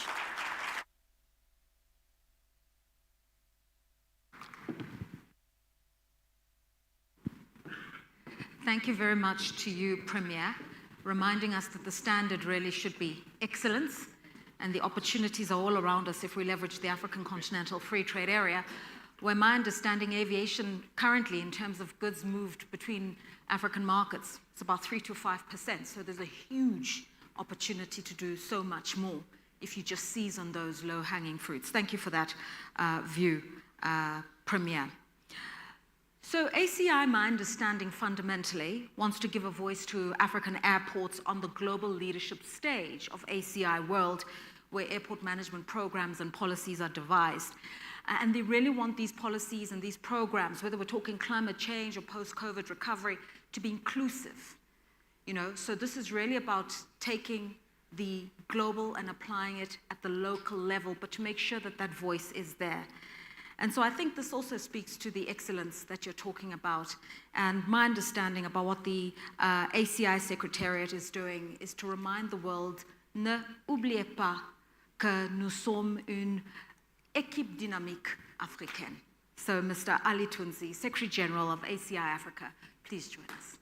Thank you very much to you, Premier, reminding us that the standard really should be excellence, and the opportunities are all around us if we leverage the African Continental Free Trade Area, where my understanding aviation currently in terms of goods moved between African markets, it's about 3 to 5%. So there's a huge opportunity to do so much more if you just seize on those low-hanging fruits. Thank you for that view, Premier. So ACI, my understanding fundamentally, wants to give a voice to African airports on the global leadership stage of ACI World, where airport management programs and policies are devised. And they really want these policies and these programs, whether we're talking climate change or post-COVID recovery, to be inclusive. So this is really about taking the global and applying it at the local level, but to make sure that that voice is there. And so I think this also speaks to the excellence that you're talking about. And my understanding about what the ACI Secretariat is doing is to remind the world, ne oubliez pas que nous sommes une équipe dynamique africaine. So Mr. Ali Tunzi, Secretary General of ACI Africa, please join us.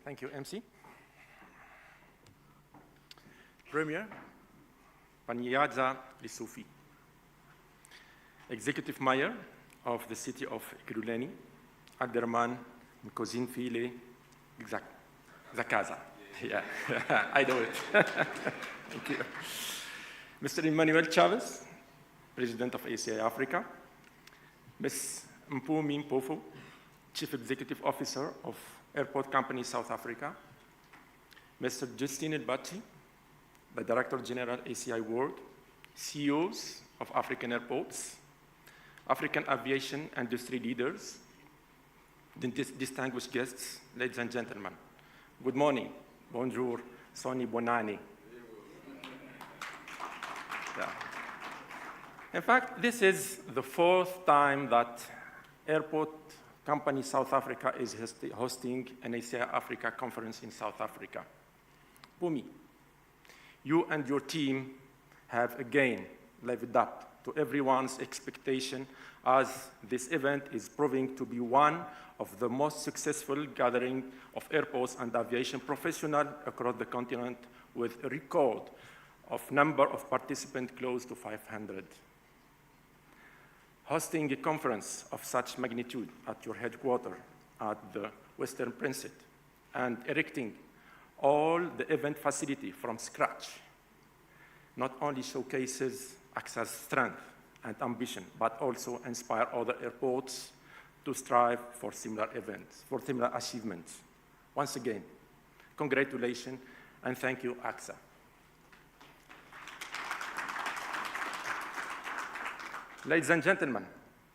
Thank you, MC. Premier, Panyaza Lissoufy, Executive Mayor of the city of Ekurhuleni, Abderrahman Mkosinfile Zakaza. Yeah, I know it. Thank you. Mr. Emmanuel Chavez, President of ACI Africa, Ms. Mpumi Mpofu, Chief Executive Officer of Airport Company South Africa, Mr. Justine Elbati, the Director General ACI World, CEOs of African airports, African aviation industry leaders, distinguished guests, ladies and gentlemen. Good morning, bonjour, Soni Bonani. Yeah. In fact, this is the 4th time that Airport Company South Africa is hosting an ACI Africa conference in South Africa. Pumi, you and your team have again lived up to everyone's expectation, as this event is proving to be one of the most successful gathering of airports and aviation professionals across the continent, with a record of number of participants close to 500. Hosting a conference of such magnitude at your headquarters at the Western Princeton and erecting all the event facility from scratch not only showcases ACSA's strength and ambition, but also inspire other airports to strive for similar events, for similar achievements. Once again, congratulations and thank you, ACSA. Ladies and gentlemen,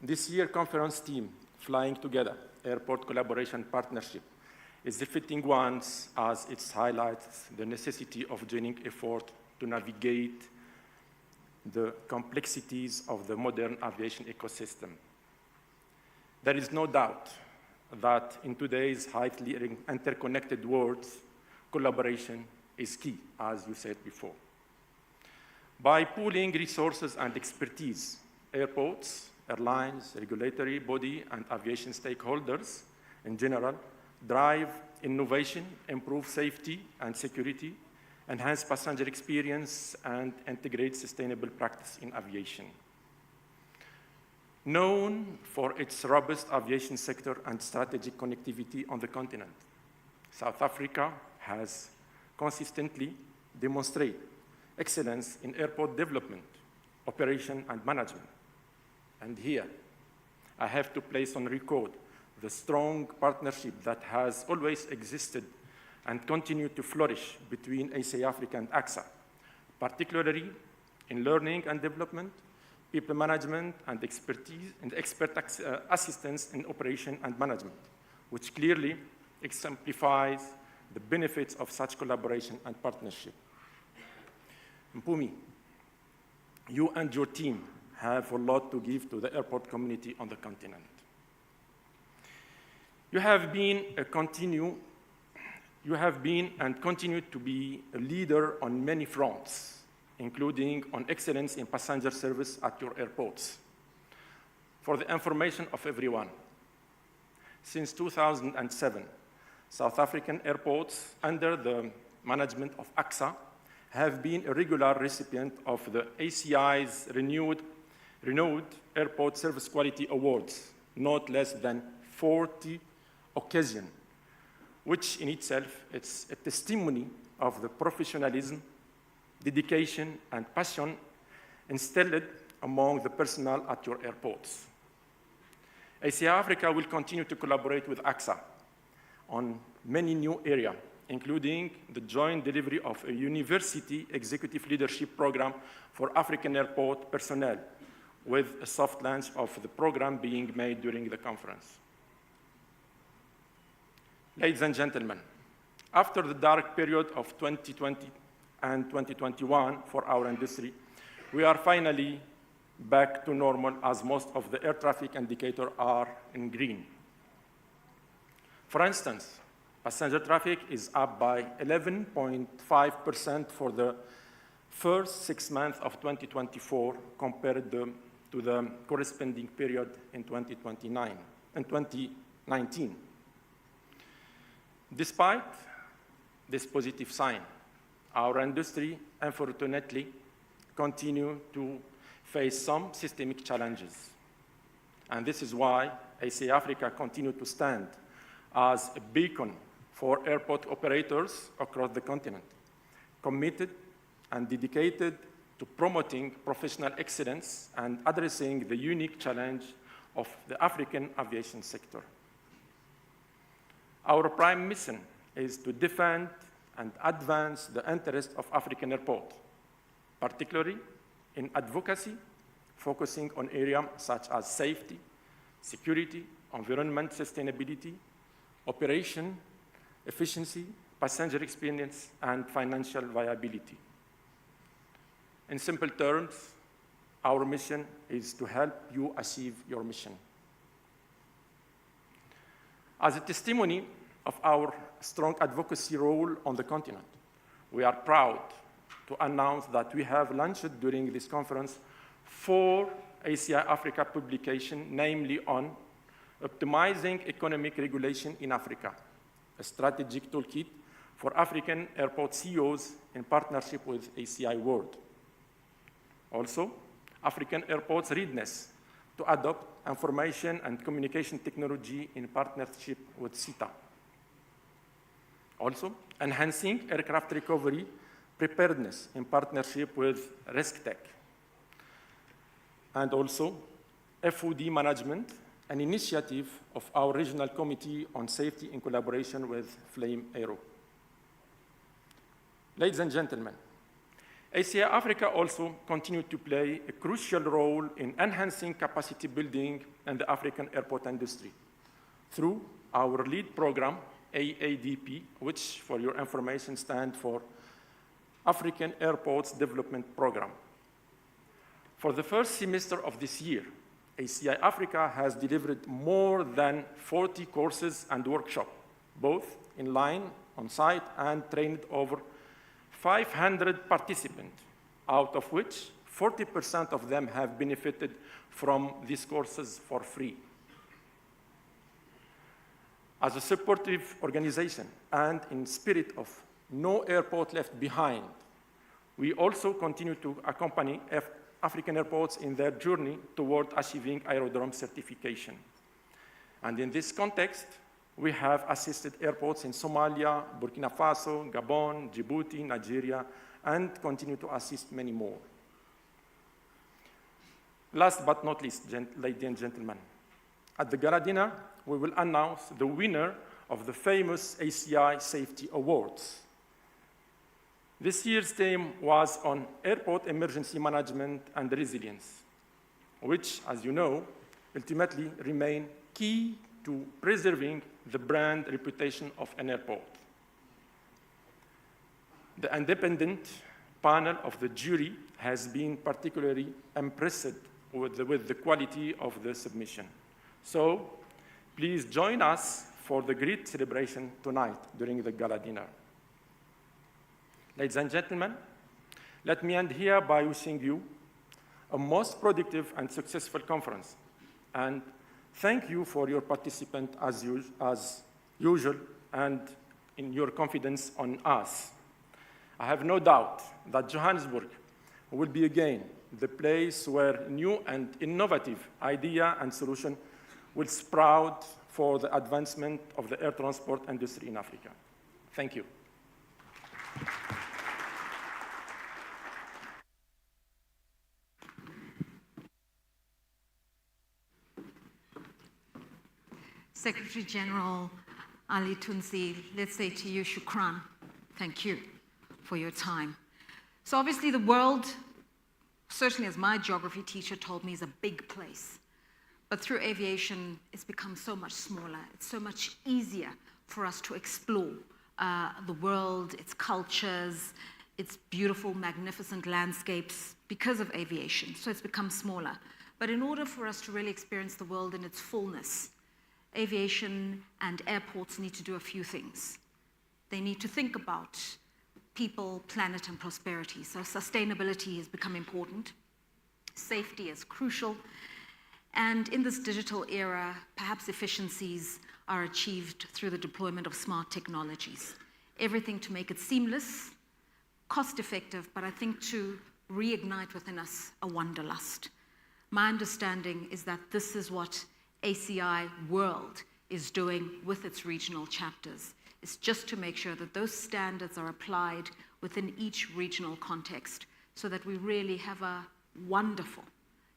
this year's conference theme, Flying Together, Airport Collaboration Partnership, is the fitting one as it highlights the necessity of joining effort to navigate the complexities of the modern aviation ecosystem. There is no doubt that in today's highly interconnected world, collaboration is key, as you said before. By pooling resources and expertise, airports, airlines, regulatory body, and aviation stakeholders in general drive innovation, improve safety and security, enhance passenger experience, and integrate sustainable practice in aviation. Known for its robust aviation sector and strategic connectivity on the continent, South Africa has consistently demonstrated excellence in airport development, operation, and management. And here, I have to place on record the strong partnership that has always existed and continue to flourish between ACI Africa and ACSA, particularly in learning and development, people management, and expertise, and assistance in operation and management, which clearly exemplifies the benefits of such collaboration and partnership. Mpumi, you and your team have a lot to give to the airport community on the continent. You have been and continue to be a leader on many fronts, including on excellence in passenger service at your airports. For the information of everyone, since 2007, South African airports under the management of ACSA have been a regular recipient of the ACI's renewed Airport Service Quality Awards, not less than 40 occasions, which in itself is a testimony of the professionalism, dedication, and passion instilled among the personnel at your airports. ACI Africa will continue to collaborate with ACSA on many new areas, including the joint delivery of a university executive leadership program for African airport personnel, with a soft launch of the program being made during the conference. Ladies and gentlemen, after the dark period of 2020 and 2021 for our industry, we are finally back to normal as most of the air traffic indicators are in green. For instance, passenger traffic is up by 11.5% for the first 6 months of 2024 compared to the corresponding period in 2019. Despite this positive sign, our industry, unfortunately, continue to face some systemic challenges. And this is why ACI Africa continue to stand as a beacon for airport operators across the continent, committed and dedicated to promoting professional excellence and addressing the unique challenge of the African aviation sector. Our prime mission is to defend and advance the interests of African airports, particularly in advocacy, focusing on areas such as safety, security, environment sustainability, operation, efficiency, passenger experience, and financial viability. In simple terms, our mission is to help you achieve your mission. As a testimony of our strong advocacy role on the continent, we are proud to announce that we have launched during this conference 4 ACI Africa publications, namely on optimizing economic regulation in Africa, a strategic toolkit for African airport CEOs in partnership with ACI World. Also, African airports' readiness to adopt information and communication technology in partnership with CETA. Also, enhancing aircraft recovery preparedness in partnership with RiskTech. And also, FOD management, an initiative of our regional committee on safety in collaboration with Flame Aero. Ladies and gentlemen, ACI Africa also continued to play a crucial role in enhancing capacity building in the African airport industry through our lead program, AADP, which, for your information, stands for African Airports Development Program. For the first semester of this year, ACI Africa has delivered more than 40 courses and workshops, both in line, on site, and trained over 500 participants, out of which 40% of them have benefited from these courses for free. As a supportive organization and in spirit of no airport left behind, we also continue to accompany African airports in their journey toward achieving aerodrome certification. And in this context, we have assisted airports in Somalia, Burkina Faso, Gabon, Djibouti, Nigeria, and continue to assist many more. Last but not least, ladies and gentlemen, at the gala dinner, we will announce the winner of the famous ACI Safety Awards. This year's theme was on airport emergency management and resilience, which, as you know, ultimately remain key to preserving the brand reputation of an airport. The independent panel of the jury has been particularly impressed with the quality of the submission. So please join us for the great celebration tonight during the gala dinner. Ladies and gentlemen, let me end here by wishing you a most productive and successful conference. And thank you for your participation as usual and in your confidence on us. I have no doubt that Johannesburg will be again the place where new and innovative idea and solution will sprout for the advancement of the air transport industry in Africa. Thank you. Secretary General Ali Tunzi, let's say to you, shukran. Thank you for your time. So obviously the world, certainly as my geography teacher told me, is a big place. But through aviation, it's become so much smaller. It's so much easier for us to explore the world, its cultures, its beautiful, magnificent landscapes because of aviation. So it's become smaller. But in order for us to really experience the world in its fullness, aviation and airports need to do a few things. They need to think about people, planet, and prosperity. So sustainability has become important. Safety is crucial. And in this digital era, perhaps efficiencies are achieved through the deployment of smart technologies. Everything to make it seamless, cost-effective, but I think to reignite within us a wanderlust. My understanding is that this is what ACI World is doing with its regional chapters. It's just to make sure that those standards are applied within each regional context so that we really have a wonderful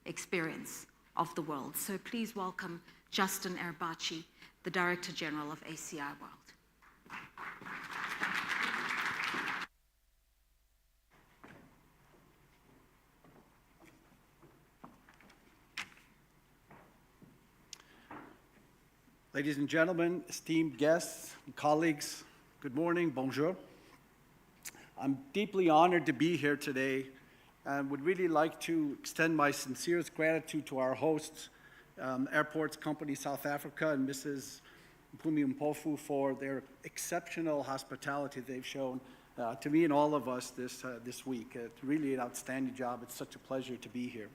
experience of the world. So please welcome Justin Erbachi, the Director General of ACI World. Ladies and gentlemen, esteemed guests and colleagues, good morning, bonjour. I'm deeply honored to be here today and would really like to extend my sincerest gratitude to our hosts, Airports Company South Africa and Mrs. Mpumi Mpofu for their exceptional hospitality they've shown to me and all of us this week. It's really an outstanding job. It's such a pleasure to be here.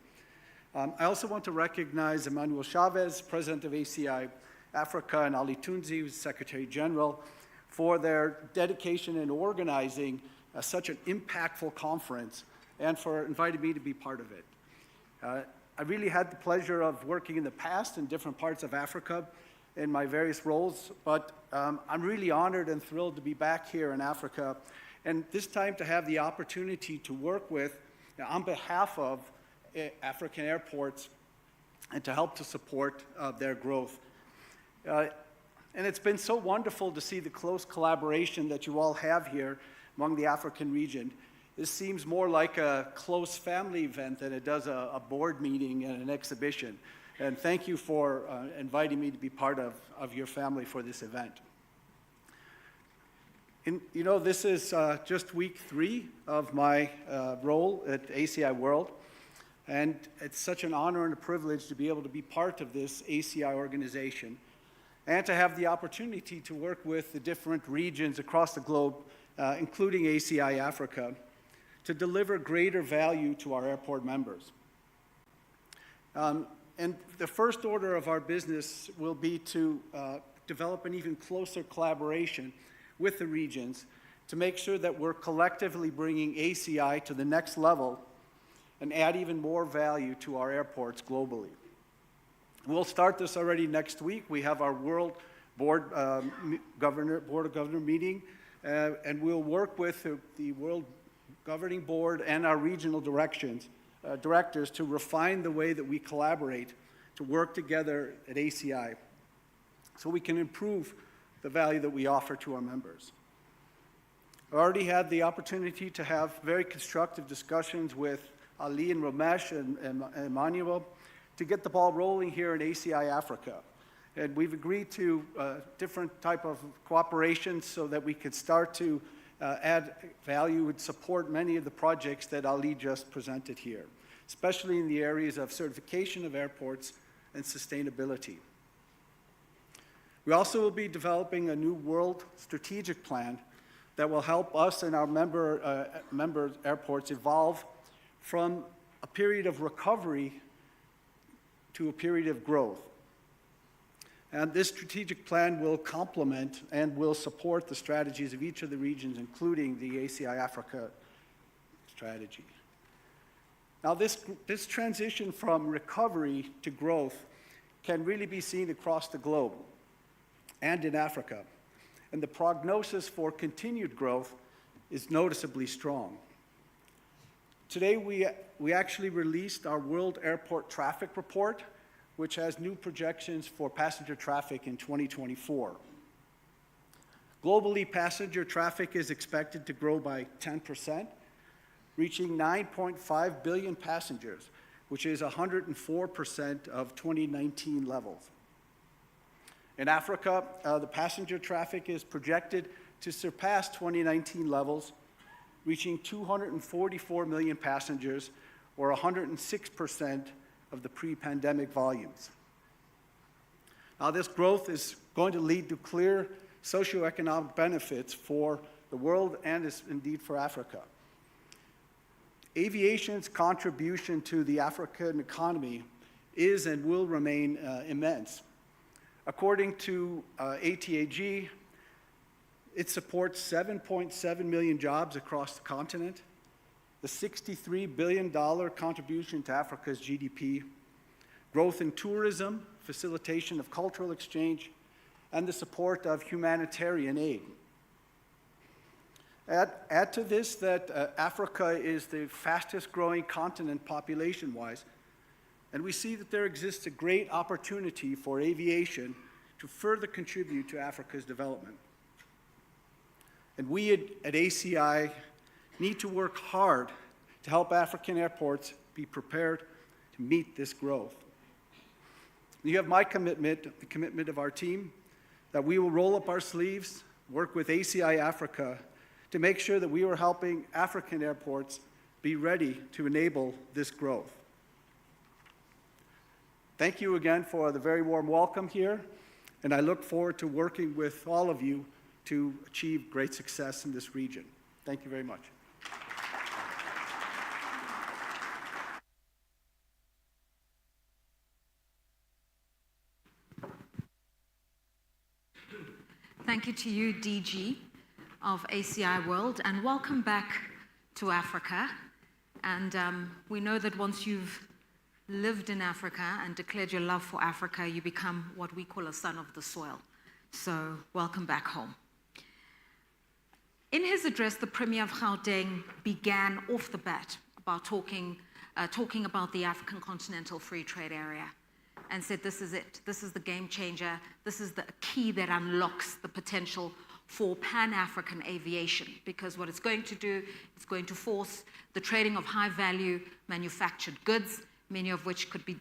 I also want to recognize Emmanuel Chavez, President of ACI Africa, and Ali Tunzi, who's Secretary General, for their dedication in organizing such an impactful conference and for inviting me to be part of it. I really had the pleasure of working in the past in different parts of Africa in my various roles, but I'm really honored and thrilled to be back here in Africa, and this time to have the opportunity to work with, on behalf of African airports, and to help to support their growth. And it's been so wonderful to see the close collaboration that you all have here among the African region. This seems more like a close family event than it does a board meeting and an exhibition. And thank you for inviting me to be part of your family for this event. You know, this is just week 3 of my role at ACI World. And it's such an honor and a privilege to be able to be part of this ACI organization and to have the opportunity to work with the different regions across the globe, including ACI Africa, to deliver greater value to our airport members. And the first order of our business will be to develop an even closer collaboration with the regions to make sure that we're collectively bringing ACI to the next level and add even more value to our airports globally. We'll start this already next week. We have our World Board of Governor meeting, and we'll work with the World Governing Board and our regional directors to refine the way that we collaborate to work together at ACI so we can improve the value that we offer to our members. I already had the opportunity to have very constructive discussions with Ali and Ramesh and Emmanuel to get the ball rolling here in ACI Africa. And we've agreed to different type of cooperation so that we could start to add value and support many of the projects that Ali just presented here, especially in the areas of certification of airports and sustainability. We also will be developing a new world strategic plan that will help us and our member airports evolve from a period of recovery to a period of growth. And this strategic plan will complement and will support the strategies of each of the regions, including the ACI Africa strategy. Now, this transition from recovery to growth can really be seen across the globe and in Africa. And the prognosis for continued growth is noticeably strong. Today, we actually released our World Airport Traffic Report, which has new projections for passenger traffic in 2024. Globally, passenger traffic is expected to grow by 10%, reaching 9.5 billion passengers, which is 104% of 2019 levels. In Africa, the passenger traffic is projected to surpass 2019 levels, reaching 244 million passengers, or 106% of the pre-pandemic volumes. Now, this growth is going to lead to clear socioeconomic benefits for the world and indeed for Africa. Aviation's contribution to the African economy is and will remain immense. According to ATAG, it supports 7.7 million jobs across the continent, the $63 billion contribution to Africa's GDP, growth in tourism, facilitation of cultural exchange, and the support of humanitarian aid. Add to this that Africa is the fastest growing continent population-wise, and we see that there exists a great opportunity for aviation to further contribute to Africa's development. And we at ACI need to work hard to help African airports be prepared to meet this growth. You have my commitment, the commitment of our team, that we will roll up our sleeves, work with ACI Africa to make sure that we are helping African airports be ready to enable this growth. Thank you again for the very warm welcome here, and I look forward to working with all of you to achieve great success in this region. Thank you very much. Thank you to you, DG of ACI World, and welcome back to Africa. And we know that once you've lived in Africa and declared your love for Africa, you become what we call a son of the soil. So welcome back home. In his address, the Premier of Gauteng began off the bat about talking about the African Continental Free Trade Area, and said this is it, this is the game changer, this is the key that unlocks the potential for Pan-African aviation, because what it's going to do, it's going to force the trading of high-value manufactured goods, many of which could be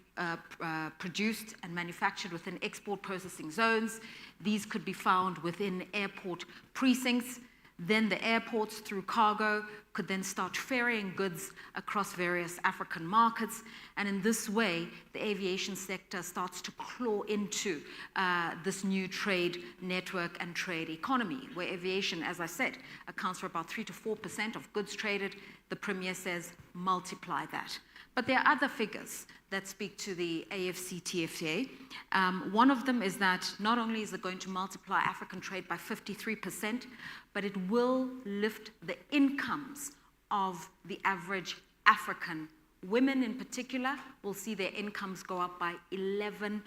produced and manufactured within export processing zones. These could be found within airport precincts. Then the airports, through cargo, could then start ferrying goods across various African markets. And in this way, the aviation sector starts to claw into this new trade network and trade economy, where aviation, as I said, accounts for about 3 to 4% of goods traded. The Premier says multiply that. But there are other figures that speak to the AFCTFTA. One of them is that not only is it going to multiply African trade by 53%, but it will lift the incomes of the average African. Women in particular will see their incomes go up by 11%.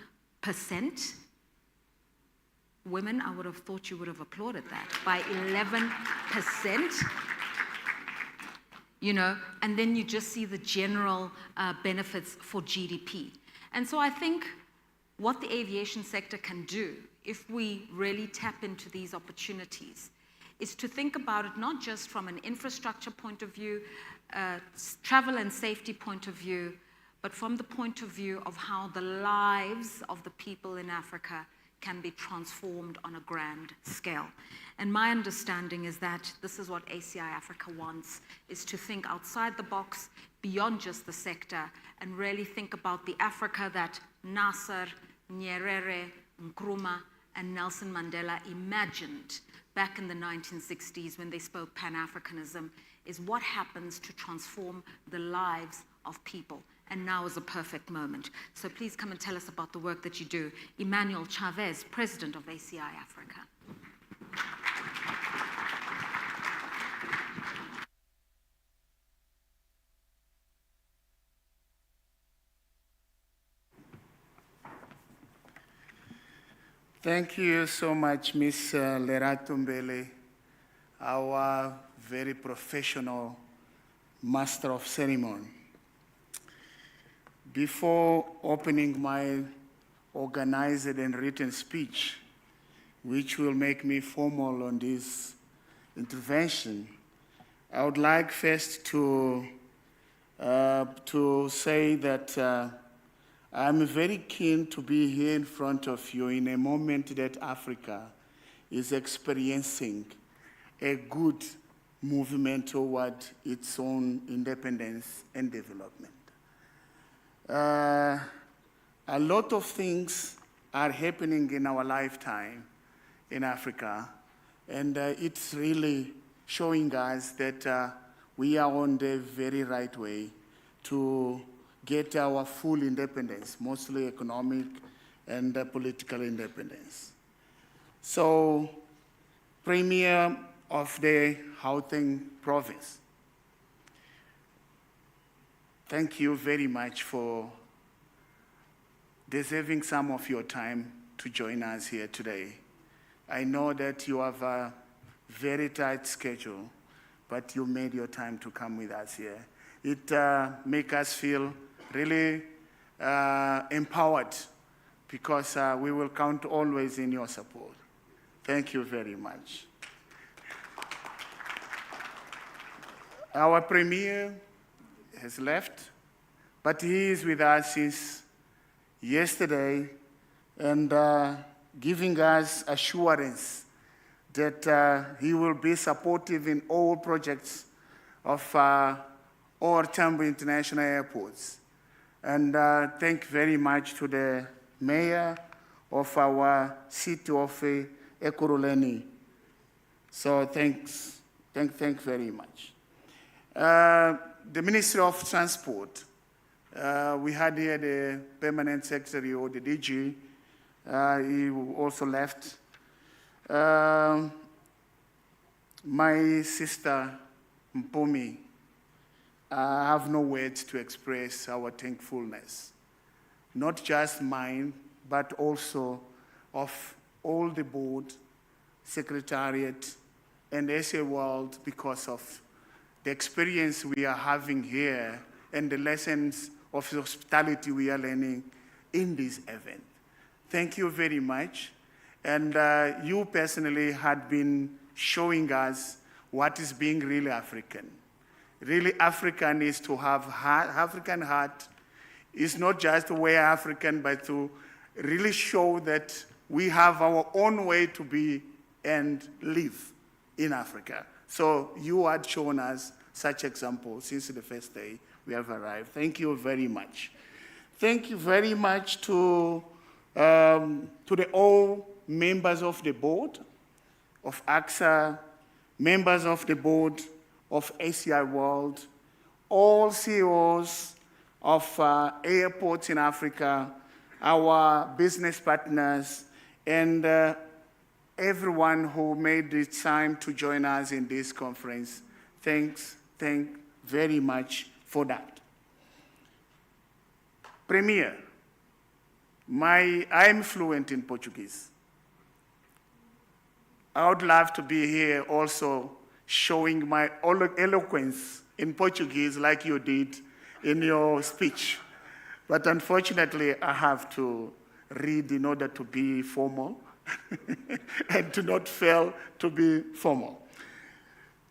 Women, I would have thought you would have applauded that, by 11%. You know, and then you just see the general benefits for GDP. And so I think what the aviation sector can do if we really tap into these opportunities, is to think about it not just from an infrastructure point of view, travel and safety point of view, but from the point of view of how the lives of the people in Africa can be transformed on a grand scale. And my understanding is that this is what ACI Africa wants, is to think outside the box, beyond just the sector, and really think about the Africa that Nasser, Nyerere, Nkrumah, and Nelson Mandela imagined back in the 1960s when they spoke Pan-Africanism, is what happens to transform the lives of people. And now is a perfect moment. So please come and tell us about the work that you do. Emmanuel Chavez, President of ACI Africa. Thank you so much, Ms. Lerato Mbele, our very professional master of ceremony. Before opening my organized and written speech, which will make me formal on this intervention, I would like first to say that I'm very keen to be here in front of you in a moment that Africa is experiencing a good movement toward its own independence and development. A lot of things are happening in our lifetime in Africa, and it's really showing us that we are on the very right way to get our full independence, mostly economic and political independence. So, Premier of the Gauteng province, thank you very much for deserving some of your time to join us here today. I know that you have a very tight schedule, but you made your time to come with us here. It makes us feel really empowered because we will count always in your support. Thank you very much. Our Premier has left, but he is with us since yesterday and giving us assurance that he will be supportive in all projects of all Tambo International Airports. And thank very much to the Mayor of our city of Ekurhuleni. So thank very much. The Ministry of Transport, we had here the Permanent Secretary or the DG, he also left. My sister Mpumi, I have no words to express our thankfulness, not just mine, but also of all the board, secretariat, and ACI World because of the experience we are having here and the lessons of hospitality we are learning in this event. Thank you very much. And you personally had been showing us what is being really African. Really African is to have African heart. It's not just to wear African, but to really show that we have our own way to be and live in Africa. So you had shown us such examples since the first day we have arrived. Thank you very much. Thank you very much to the all members of the board of ACSA, members of the board of ACI World, all CEOs of airports in Africa, our business partners, and everyone who made the time to join us in this conference. Thank very much for that. Premier, I'm fluent in Portuguese. I would love to be here also showing my eloquence in Portuguese like you did in your speech. But unfortunately, I have to read in order to be formal. and to not fail to be formal.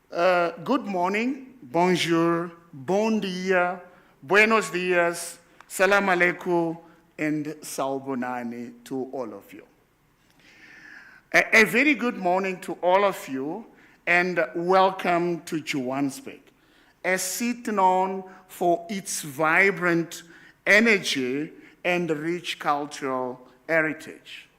Good morning, bonjour, bon dia, buenos dias, salam alaikum, and sawubonani to all of you. A very good morning to all of you, and welcome to Johannesburg, a city known for its vibrant energy and rich cultural heritage.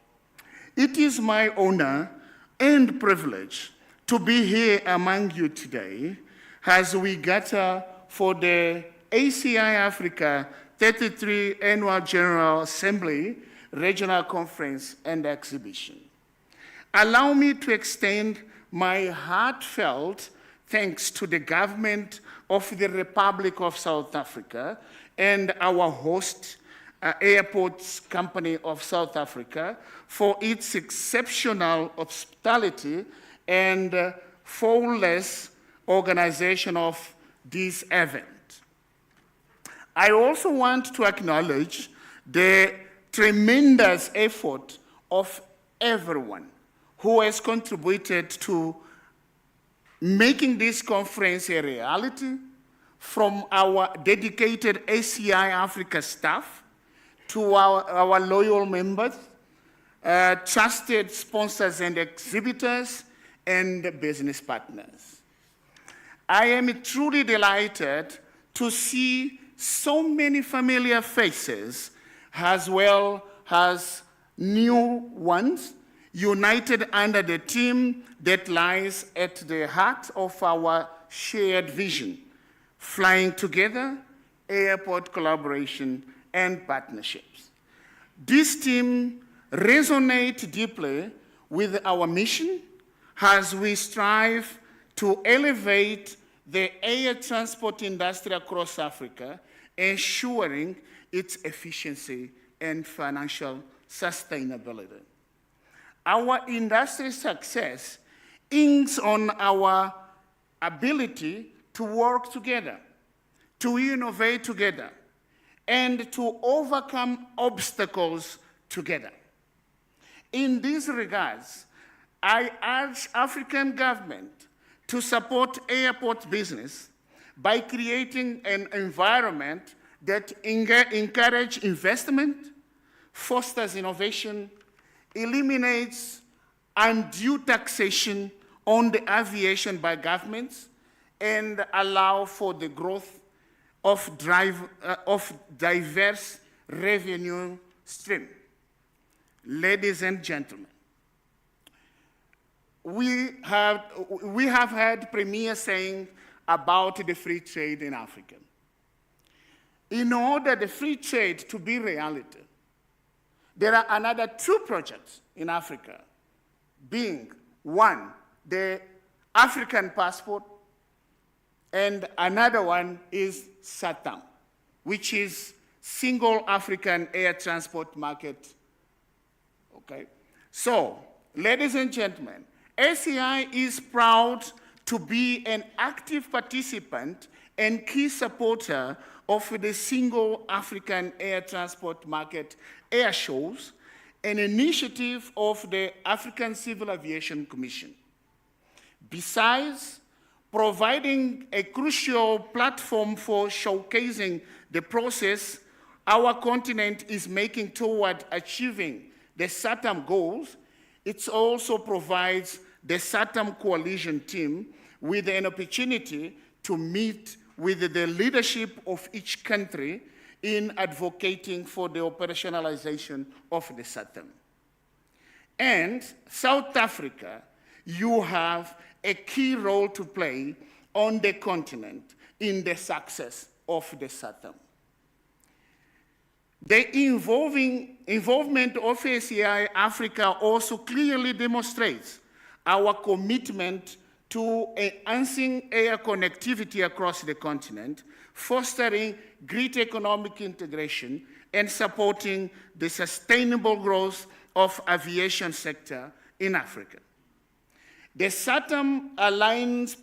It is my honor and privilege to be here among you today as we gather for the ACI Africa 33 Annual General Assembly Regional Conference and Exhibition. Allow me to extend my heartfelt thanks to the government of the Republic of South Africa and our host, Airports Company of South Africa, for its exceptional hospitality and flawless organization of this event. I also want to acknowledge the tremendous effort of everyone who has contributed to making this conference a reality, from our dedicated ACI Africa staff to our loyal members, trusted sponsors and exhibitors, and business partners. I am truly delighted to see so many familiar faces as well as new ones united under the theme that lies at the heart of our shared vision: flying together, airport collaboration, and partnerships. This theme resonates deeply with our mission as we strive to elevate the air transport industry across Africa, ensuring its efficiency and financial sustainability. Our industry success hinges on our ability to work together, to innovate together, and to overcome obstacles together. In these regards, I urge African government to support airport business by creating an environment that encourages investment, fosters innovation, eliminates undue taxation on the aviation by governments, and allow for the growth of diverse revenue streams. Ladies and gentlemen, we have had Premier saying about the free trade in Africa. In order the free trade to be reality, there are another two projects in Africa, being one, the African passport, and another one is SATAM, which is Single African Air Transport Market. Okay? So, ladies and gentlemen, ACI is proud to be an active participant and key supporter of the Single African Air Transport Market air shows, an initiative of the African Civil Aviation Commission. Besides providing a crucial platform for showcasing the process our continent is making toward achieving the SATAM goals, it also provides the SATAM coalition team with an opportunity to meet with the leadership of each country in advocating for the operationalization of the SATAM. And South Africa, you have a key role to play on the continent in the success of the SATAM. The involvement of ACI Africa also clearly demonstrates our commitment to enhancing air connectivity across the continent, fostering great economic integration, and supporting the sustainable growth of aviation sector in Africa. The SATAM aligns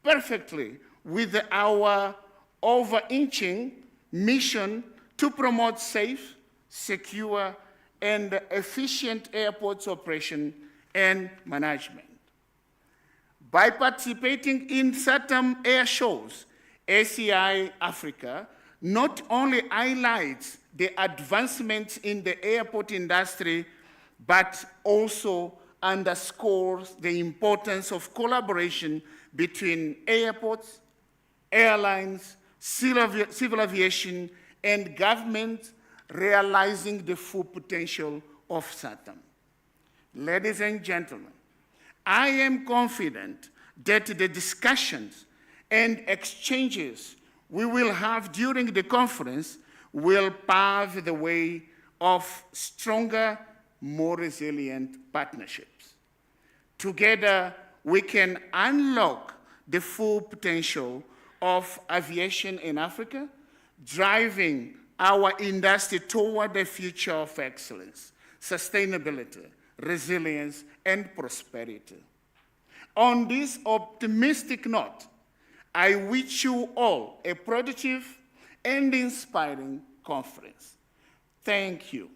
perfectly with our overarching mission to promote safe, secure, and efficient airports operation and management. By participating in certain air shows, ACI Africa not only highlights the advancements in the airport industry, but also underscores the importance of collaboration between airports, airlines, civil aviation, and government, realizing the full potential of SATAM. Ladies and gentlemen, I am confident that the discussions and exchanges we will have during the conference will pave the way of stronger, more resilient partnerships. Together, we can unlock the full potential of aviation in Africa, driving our industry toward a future of excellence, sustainability, resilience, and prosperity. On this optimistic note, I wish you all a productive and inspiring conference. Thank you.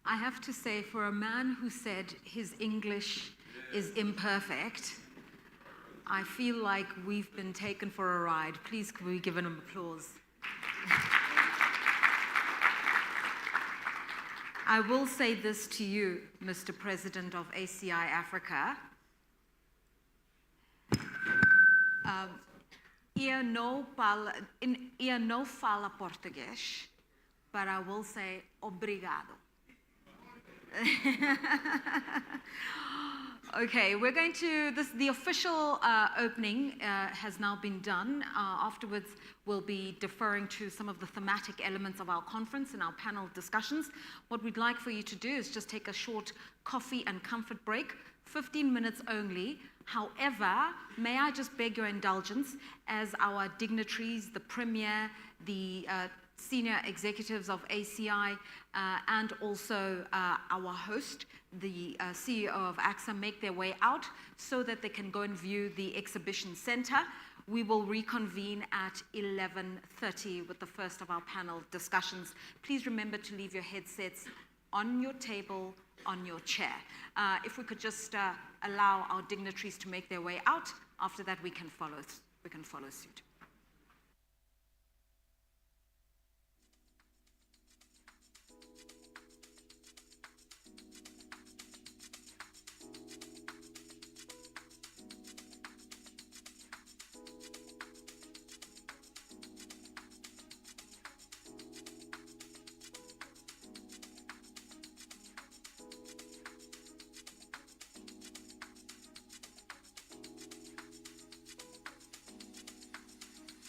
I have to say, for a man who said his English is imperfect, I feel like we've been taken for a ride. Please, can we give him applause? I will say this to you, Mr. President of ACI Africa. Eu não falo português, but I will say obrigado. Okay, we're going to, the official opening has now been done. Afterwards, we'll be deferring to some of the thematic elements of our conference and our panel discussions. What we'd like for you to do is just take a short coffee and comfort break, 15 minutes only. However, may I just beg your indulgence as our dignitaries, the Premier, the senior executives of ACI, and also our host, the CEO of ACSA, make their way out so that they can go and view the exhibition center. We will reconvene at 11:30 with the first of our panel discussions. Please remember to leave your headsets on your table, on your chair. If we could just allow our dignitaries to make their way out, after that we can follow suit.